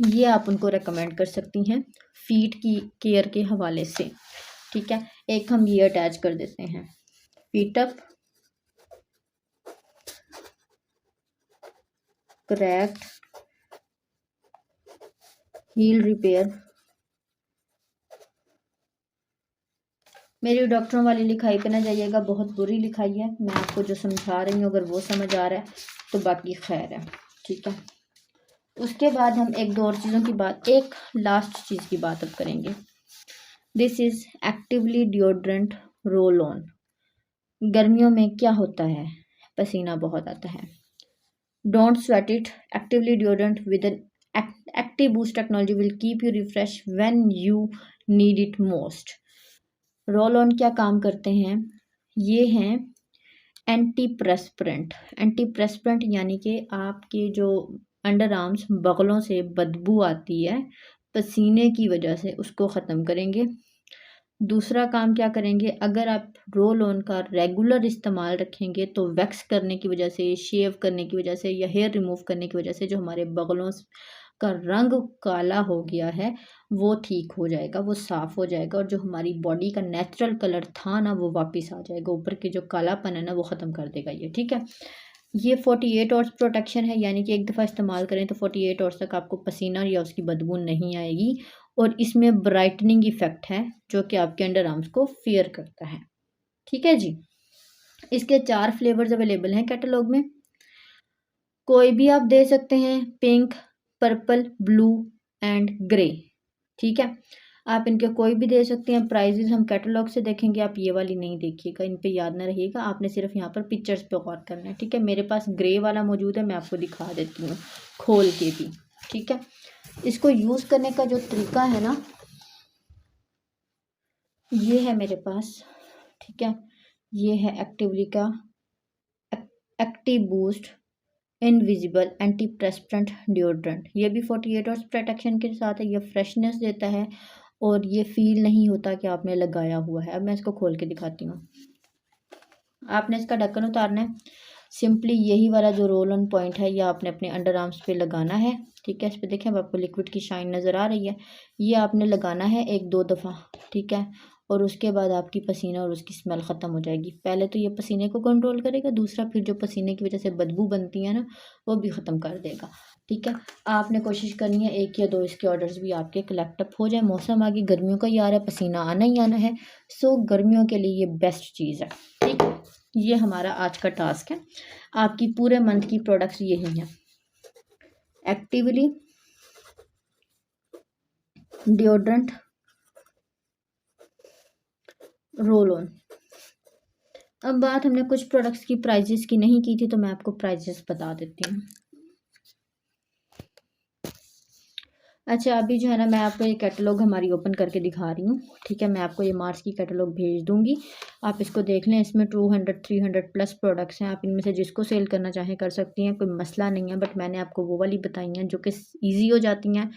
ये आप उनको रेकमेंड कर सकती हैं फीट की केयर के हवाले से। ठीक है। एक हम ये अटैच कर देते हैं, feet up, correct heel repair. मेरी डॉक्टरों वाली लिखाई पे ना जाइएगा, बहुत बुरी लिखाई है। मैं आपको जो समझा रही हूँ अगर वो समझ आ रहा है तो बाकी खैर है। ठीक है। उसके बाद हम एक दो और चीज़ों की बात, एक लास्ट चीज़ की बात अब करेंगे। This is actively deodorant roll on. गर्मियों में क्या होता है, पसीना बहुत आता है। Don't sweat it, actively deodorant with an active boost technology will keep you refresh when you need it most. Roll on क्या काम करते हैं, ये हैं एंटी प्रेस्पिरेंट। एंटी प्रेस्पिरेंट यानी कि आपके जो अंडर आर्म्स बगलों से बदबू आती है पसीने की वजह से, उसको ख़त्म करेंगे। दूसरा काम क्या करेंगे, अगर आप रोल ऑन का रेगुलर इस्तेमाल रखेंगे तो वैक्स करने की वजह से, शेव करने की वजह से या हेयर रिमूव करने की वजह से जो हमारे बगलों का रंग काला हो गया है वो ठीक हो जाएगा, वो साफ़ हो जाएगा, और जो हमारी बॉडी का नेचुरल कलर था ना वो वापस आ जाएगा। ऊपर के जो कालापन है ना वो ख़त्म कर देगा ये। ठीक है। ये 48 आवर्स प्रोटेक्शन है, यानी कि एक दफ़ा इस्तेमाल करें तो 48 आवर्स तक आपको पसीना या उसकी बदबू नहीं आएगी। और इसमें ब्राइटनिंग इफ़ेक्ट है जो कि आपके अंडर आर्म्स को फेयर करता है। ठीक है जी। इसके 4 फ्लेवर्स अवेलेबल हैं कैटलॉग में, कोई भी आप दे सकते हैं, pink, purple, blue and grey. ठीक है। आप इनके कोई भी दे सकते हैं। प्राइजेस हम कैटलॉग से देखेंगे, आप ये वाली नहीं देखिएगा, इन पे याद ना रहिएगा, आपने सिर्फ यहाँ पर पिक्चर्स पे गौर करना है। ठीक है। मेरे पास ग्रे वाला मौजूद है, मैं आपको दिखा देती हूँ खोल के भी। ठीक है। इसको यूज़ करने का जो तरीका है ना, ये है मेरे पास। ठीक है। ये है एक्टिवली का active boost invisible anti perspirant deodorant. ये भी 48 आवर्स प्रोटेक्शन के साथ है। ये फ्रेशनेस देता है और ये फील नहीं होता कि आपने लगाया हुआ है। अब मैं इसको खोल के दिखाती हूँ। आपने इसका ढक्कन उतारना है, सिंपली यही वाला जो रोल ऑन पॉइंट है ये आपने अपने अंडर आर्म्स पे लगाना है। ठीक है। इस पर देखें अब आपको लिक्विड की शाइन नज़र आ रही है, ये आपने लगाना है 1-2 दफ़ा। ठीक है। और उसके बाद आपकी पसीना और उसकी स्मेल ख़त्म हो जाएगी। पहले तो ये पसीने को कंट्रोल करेगा, दूसरा फिर जो पसीने की वजह से बदबू बनती है ना वो भी ख़त्म कर देगा। ठीक है। आपने कोशिश करनी है 1 या 2 इसके ऑर्डर्स भी आपके कलेक्ट अप हो जाए। मौसम आगे गर्मियों का ही आ रहा है, पसीना आना ही आना है, सो गर्मियों के लिए ये बेस्ट चीज़ है। ठीक है। ये हमारा आज का टास्क है। आपकी पूरे मंथ की प्रोडक्ट्स यही हैं, एक्टिवली डिओड्रेंट, रोल ऑन। अब बात हमने कुछ प्रोडक्ट्स की प्राइजेस की नहीं की थी तो मैं आपको प्राइजेस बता देती हूँ। अच्छा, अभी जो है ना मैं आपको ये कैटलॉग हमारी ओपन करके दिखा रही हूँ। ठीक है। मैं आपको ये मार्च की कैटलॉग भेज दूँगी, आप इसको देख लें। इसमें 200-300 प्लस प्रोडक्ट्स हैं। आप इनमें से जिसको सेल करना चाहें कर सकती हैं, कोई मसला नहीं है। बट मैंने आपको वो वाली बताई हैं जो कि ईजी हो जाती हैं,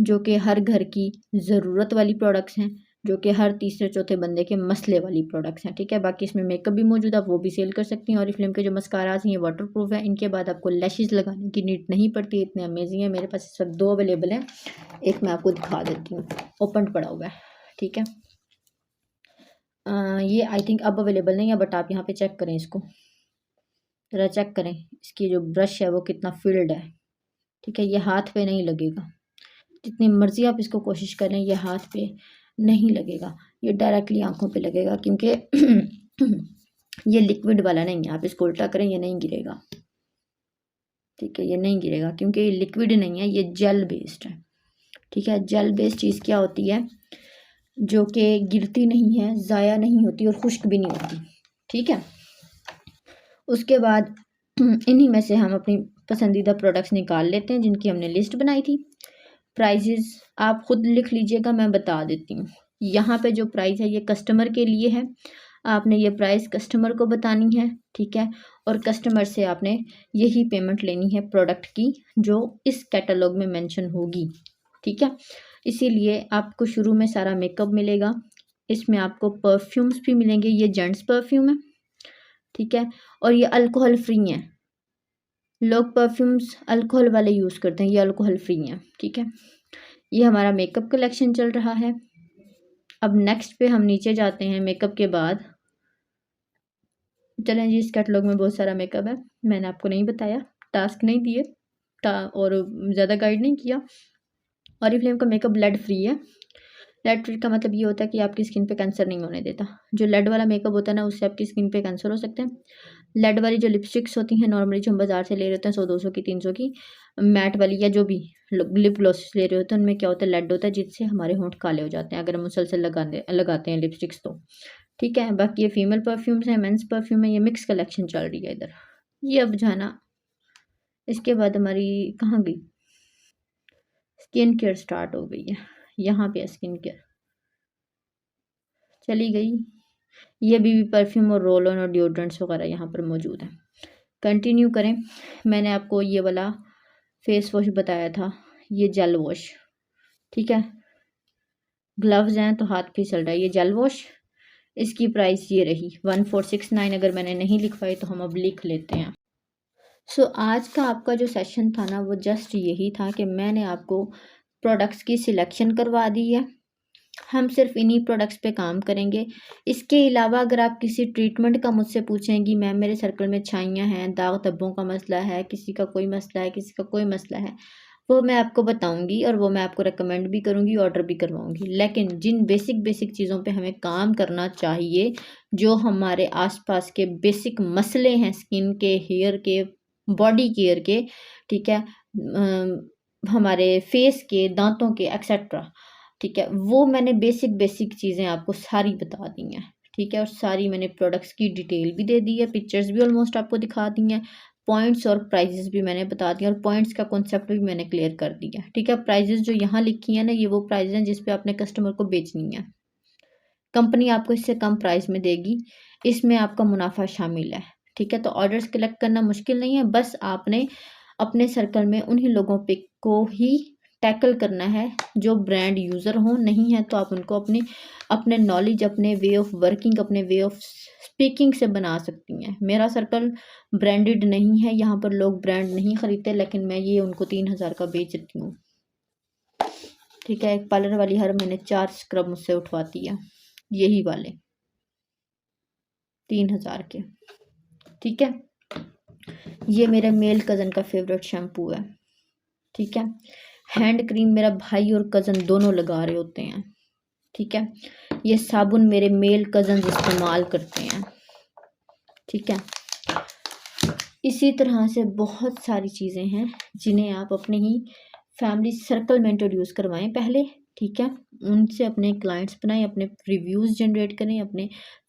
जो कि हर घर की ज़रूरत वाली प्रोडक्ट्स हैं, जो कि हर तीसरे चौथे बंदे के मसले वाली प्रोडक्ट्स हैं। ठीक है। बाकी इसमें मेकअप भी मौजूद है, आप वो भी सेल कर सकती हैं। और फ्लिम के जो मस्काराज हैं ये वाटर प्रूफ है, इनके बाद आपको लैशेज़ लगाने की नीड नहीं पड़ती, इतने अमेजिंग है। मेरे पास इस वक्त 2 अवेलेबल हैं, एक मैं आपको दिखा देती हूँ, ओपन पड़ा हुआ है। ठीक है। ये आई थिंक अब अवेलेबल नहीं है, बट आप यहाँ पे चेक करें, इसको ज़रा चेक करें, इसकी जो ब्रश है वो कितना फिल्ड है। ठीक है। ये हाथ पे नहीं लगेगा, जितनी मर्जी आप इसको कोशिश करें ये हाथ पे नहीं लगेगा, ये डायरेक्टली आंखों पे लगेगा, क्योंकि ये लिक्विड वाला नहीं है। आप इसको उल्टा करें ये नहीं गिरेगा। ठीक है। ये नहीं गिरेगा क्योंकि ये लिक्विड नहीं है, ये जेल बेस्ड है। ठीक है। जेल बेस्ड चीज़ क्या होती है, जो कि गिरती नहीं है, ज़ाया नहीं होती और खुश्क भी नहीं होती। ठीक है। उसके बाद इन्हीं में से हम अपनी पसंदीदा प्रोडक्ट्स निकाल लेते हैं जिनकी हमने लिस्ट बनाई थी। प्राइजेस आप खुद लिख लीजिएगा, मैं बता देती हूँ। यहाँ पे जो प्राइस है ये कस्टमर के लिए है, आपने ये प्राइस कस्टमर को बतानी है, ठीक है, और कस्टमर से आपने यही पेमेंट लेनी है प्रोडक्ट की जो इस कैटलॉग में मेंशन होगी, ठीक है। इसीलिए आपको शुरू में सारा मेकअप मिलेगा, इसमें आपको परफ्यूम्स भी मिलेंगे, ये जेंट्स परफ्यूम है, ठीक है, और ये अल्कोहल फ्री हैं। लोग परफ्यूम्स अल्कोहल वाले यूज़ करते हैं, ये अल्कोहल फ्री हैं, ठीक है। ये हमारा मेकअप कलेक्शन चल रहा है। अब नेक्स्ट पे हम नीचे जाते हैं मेकअप के बाद। चलें जी, इस कैटलॉग में बहुत सारा मेकअप है, मैंने आपको नहीं बताया, टास्क नहीं दिए और ज़्यादा गाइड नहीं किया। ऑरिफ्लेम का मेकअप लेड फ्री है। लेड फ्री का मतलब ये होता है कि आपकी स्किन पे कैंसर नहीं होने देता। जो लेड वाला मेकअप होता है ना, उससे आपकी स्किन पे कैंसर हो सकते हैं। लेड वाली जो लिपस्टिक्स होती हैं नॉर्मली जो हम बाज़ार से ले रहे होते हैं 100-200 की 300 की, मैट वाली या जो भी लिप ग्लॉसेस ले रहे होते हैं, उनमें क्या होता है, लेड होता है, जिससे हमारे होंठ काले हो जाते हैं अगर हम मुसलसल लगाते हैं लिपस्टिक्स तो, ठीक है। बाकी ये फीमेल परफ्यूम्स हैं, मेंस परफ्यूम है, ये मिक्स कलेक्शन चल रही है इधर। ये अब जाना, इसके बाद हमारी कहाँ गई, स्किन केयर स्टार्ट हो गई है, यहाँ पे स्किन केयर चली गई। ये भी परफ्यूम और रोल ऑन और डिओड्रेंट्स वगैरह यहाँ पर मौजूद हैं। कंटिन्यू करें। मैंने आपको ये वाला फेस वॉश बताया था, ये जेल वॉश, ठीक है, ग्लव्स हैं तो हाथ फिसल रहा है। ये जेल वॉश, इसकी प्राइस ये रही 1469। अगर मैंने नहीं लिखवाई तो हम अब लिख लेते हैं। सो आज का आपका जो सेशन था ना, वो जस्ट यही था कि मैंने आपको प्रोडक्ट्स की सिलेक्शन करवा दी है। हम सिर्फ इन्हीं प्रोडक्ट्स पे काम करेंगे। इसके अलावा अगर आप किसी ट्रीटमेंट का मुझसे पूछेंगी, मैम मेरे सर्कल में छाइयाँ हैं, दाग धब्बों का मसला है, किसी का कोई मसला है, किसी का कोई मसला है, वो मैं आपको बताऊंगी और वो मैं आपको रेकमेंड भी करूंगी, ऑर्डर भी करवाऊंगी। लेकिन जिन बेसिक बेसिक चीज़ों पे हमें काम करना चाहिए, जो हमारे आसपास के बेसिक मसले हैं स्किन के, हेयर के, बॉडी केयर के, ठीक है, हमारे फेस के, दांतों के, एक्सेट्रा, ठीक है, वो मैंने बेसिक बेसिक चीज़ें आपको सारी बता दी हैं, ठीक है, और सारी मैंने प्रोडक्ट्स की डिटेल भी दे दी है, पिक्चर्स भी ऑलमोस्ट आपको दिखा दी हैं, पॉइंट्स और प्राइजेस भी मैंने बता दिया और पॉइंट्स का कॉन्सेप्ट भी मैंने क्लियर कर दिया, ठीक है। प्राइजेस जो यहाँ लिखी है ना, ये वो प्राइजेस हैं जिस पे आपने कस्टमर को बेचनी है। कंपनी आपको इससे कम प्राइस में देगी, इसमें आपका मुनाफा शामिल है, ठीक है। तो ऑर्डर्स कलेक्ट करना मुश्किल नहीं है, बस आपने अपने सर्कल में उन्हीं लोगों पे को ही टैकल करना है जो ब्रांड यूज़र हों। नहीं है तो आप उनको अपने नॉलेज, अपने वे ऑफ वर्किंग, अपने वे ऑफ स्पीकिंग से बना सकती हैं। मेरा सर्कल ब्रांडेड नहीं है, यहाँ पर लोग ब्रांड नहीं खरीदते, लेकिन मैं ये उनको 3000 का बेच देती हूँ, ठीक है। एक पार्लर वाली हर महीने 4 स्क्रब मुझसे उठवाती है, यही वाले 3000 के, ठीक है। ये मेरे मेल कज़न का फेवरेट शैम्पू है, ठीक है। हैंड क्रीम मेरा भाई और कज़न दोनों लगा रहे होते हैं, ठीक है। ये साबुन मेरे मेल कज़न इस्तेमाल करते हैं, ठीक है। इसी तरह से बहुत सारी चीज़ें हैं जिन्हें आप अपने ही फैमिली सर्कल में इंट्रोड्यूस करवाएं पहले, ठीक है। उनसे अपने क्लाइंट्स बनाएं, अपने रिव्यूज़ जनरेट करें, अपने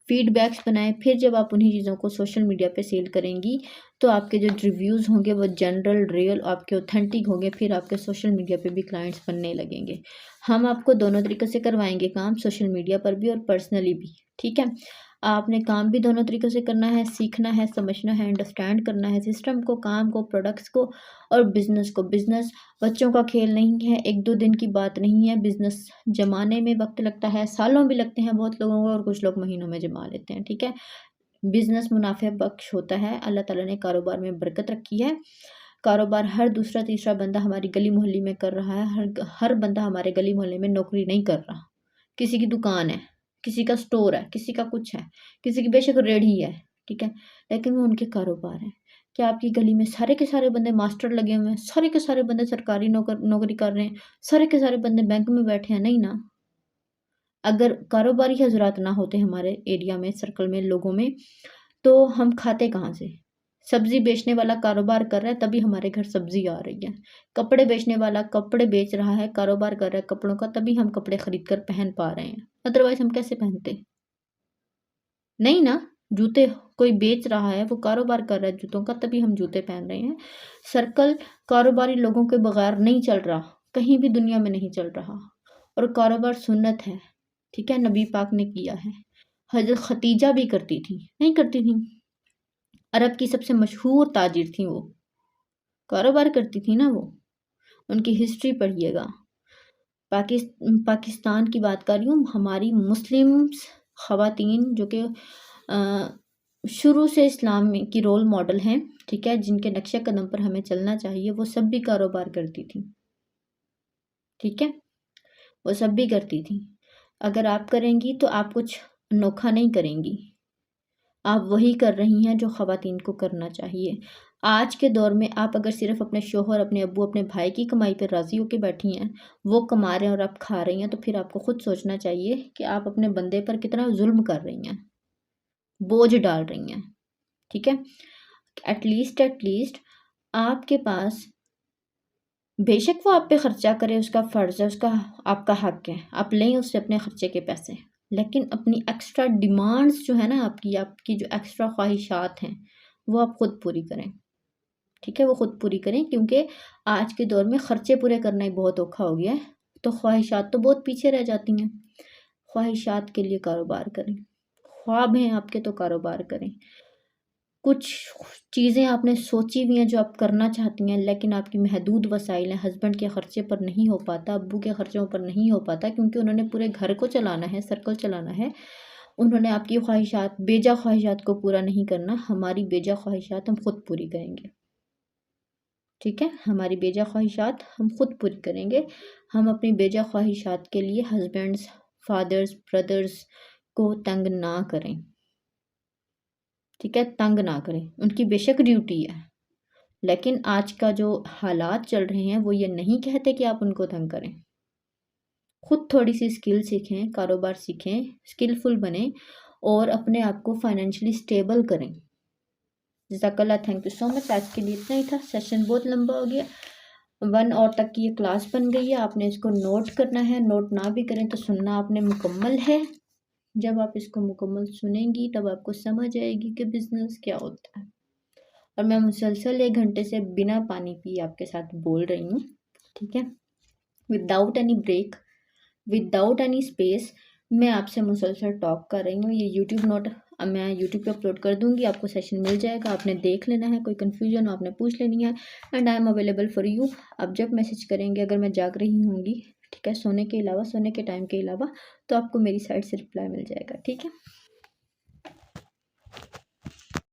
फीडबैक्स बनाएं। फिर जब आप उन्हीं चीज़ों को सोशल मीडिया पे सेल करेंगी तो आपके जो रिव्यूज़ होंगे वो जनरल, रियल, आपके ऑथेंटिक होंगे। फिर आपके सोशल मीडिया पे भी क्लाइंट्स बनने लगेंगे। हम आपको दोनों तरीक़े से करवाएंगे काम, सोशल मीडिया पर भी और पर्सनली भी, ठीक है। आपने काम भी दोनों तरीक़ों से करना है, सीखना है, समझना है, अंडरस्टैंड करना है सिस्टम को, काम को, प्रोडक्ट्स को और बिज़नेस को। बिज़नेस बच्चों का खेल नहीं है, 1-2 दिन की बात नहीं है। बिज़नेस जमाने में वक्त लगता है, सालों भी लगते हैं बहुत लोगों को, और कुछ लोग महीनों में जमा लेते हैं, ठीक है। बिज़नेस मुनाफे बख्श होता है, अल्लाह ताला ने कारोबार में बरकत रखी है। कारोबार हर दूसरा तीसरा बंदा हमारी गली मोहल्ले में कर रहा है, हर बंदा हमारे गली मोहल्ले में नौकरी नहीं कर रहा। किसी की दुकान है, किसी का स्टोर है, किसी का कुछ है, किसी की बेशक रेहड़ी है, ठीक है, लेकिन वो उनके कारोबार हैं। क्या आपकी गली में सारे के सारे बंदे मास्टर लगे हुए हैं, सारे के सारे बंदे सरकारी नौकरी कर रहे हैं, सारे के सारे बंदे बैंक में बैठे हैं? नहीं ना। अगर कारोबारी हजरात ना होते हमारे एरिया में, सर्कल में, लोगों में, तो हम खाते कहाँ से? सब्जी बेचने वाला कारोबार कर रहा है तभी हमारे घर सब्जी आ रही है। कपड़े बेचने वाला कपड़े बेच रहा है, कारोबार कर रहा है कपड़ों का, तभी हम कपड़े खरीद कर पहन पा रहे हैं। अदरवाइज हम कैसे पहनते? नहीं ना। जूते कोई बेच रहा है, वो कारोबार कर रहा है जूतों का, तभी हम जूते पहन रहे हैं। सर्कल कारोबारी लोगों के बगैर नहीं चल रहा, कहीं भी दुनिया में नहीं चल रहा। और कारोबार सुन्नत है, ठीक है, नबी पाक ने किया है। हज़रत खतीजा भी करती थी, नहीं करती थी? अरब की सबसे मशहूर ताजिर थी वो, कारोबार करती थी ना वो। उनकी हिस्ट्री पढ़िएगा। पाकिस्तान की बात कर रही हूँ, हमारी मुस्लिम्स ख़वातीन जो कि शुरू से इस्लाम में की रोल मॉडल हैं, ठीक है, जिनके नक्शे कदम पर हमें चलना चाहिए, वो सब भी कारोबार करती थी, ठीक है, वो सब भी करती थी। अगर आप करेंगी तो आप कुछ अनोखा नहीं करेंगी, आप वही कर रही हैं जो ख़वातीन को करना चाहिए। आज के दौर में आप अगर सिर्फ़ अपने शौहर, अपने अब्बू, अपने भाई की कमाई पर राज़ी होके बैठी हैं, वो कमा रहे हैं और आप खा रही हैं, तो फिर आपको खुद सोचना चाहिए कि आप अपने बंदे पर कितना ज़ुल्म कर रही हैं, बोझ डाल रही हैं, ठीक है? एटलीस्ट आपके पास, बेशक वो आप पे खर्चा करे, उसका फ़र्ज़ है, उसका आपका हक है, आप लें उससे अपने खर्चे के पैसे, लेकिन अपनी एक्स्ट्रा डिमांड्स जो है ना, आपकी जो एक्स्ट्रा ख्वाहिशात हैं, वो आप खुद पूरी करें, ठीक है, वो खुद पूरी करें, क्योंकि आज के दौर में खर्चे पूरे करना ही बहुत औखा हो गया है, तो ख्वाहिशात तो बहुत पीछे रह जाती हैं। ख्वाहिशात के लिए कारोबार करें, ख्वाब हैं आपके तो कारोबार करें। कुछ चीज़ें आपने सोची हुई हैं जो आप करना चाहती हैं, लेकिन आपकी महदूद वसाइल हैं, हस्बैंड के खर्चे पर नहीं हो पाता, अब्बू के खर्चों पर नहीं हो पाता, क्योंकि उन्होंने पूरे घर को चलाना है, सर्कल चलाना है। उन्होंने आपकी ख्वाहिशात, बेजा ख्वाहिशात को पूरा नहीं करना, हमारी बेजा ख्वाहिशात हम खुद पूरी करेंगे, ठीक है? हमारी बेजा ख्वाहिशात हम खुद पूरी करेंगे। हम अपनी बेजा ख्वाहिशात के लिए हस्बैंड्स, फादर्स, ब्रदर्स को तंग ना करें, ठीक है? तंग ना करें, उनकी बेशक ड्यूटी है, लेकिन आज का जो हालात चल रहे हैं वो ये नहीं कहते कि आप उनको तंग करें। खुद थोड़ी सी स्किल सीखें, कारोबार सीखें, स्किलफुल बनें और अपने आप को फाइनेंशियली स्टेबल करें। जज़ाकल्लाह, थैंक यू सो मच। आज के लिए इतना ही था, सेशन बहुत लंबा हो गया, 1 और तक की ये क्लास बन गई है। आपने इसको नोट करना है, नोट ना भी करें तो सुनना आपने मुकम्मल है। जब आप इसको मुकम्मल सुनेंगी तब आपको समझ आएगी कि बिज़नेस क्या होता है। और मैं मुसलसल 1 घंटे से बिना पानी पिए आपके साथ बोल रही हूँ, ठीक है, without any break, without any space, मैं आपसे मुसलसल टॉक कर रही हूँ। ये यूट्यूब नोट मैं यूट्यूब पे अपलोड कर दूँगी, आपको सेशन मिल जाएगा, आपने देख लेना है, कोई कन्फ्यूजन हो आपने पूछ लेनी है। And I am available for you. आप जब मैसेज करेंगे, अगर मैं जाग रही होंगी, ठीक है, सोने के अलावा, सोने के टाइम के अलावा, तो आपको मेरी साइड से रिप्लाई मिल जाएगा, ठीक है।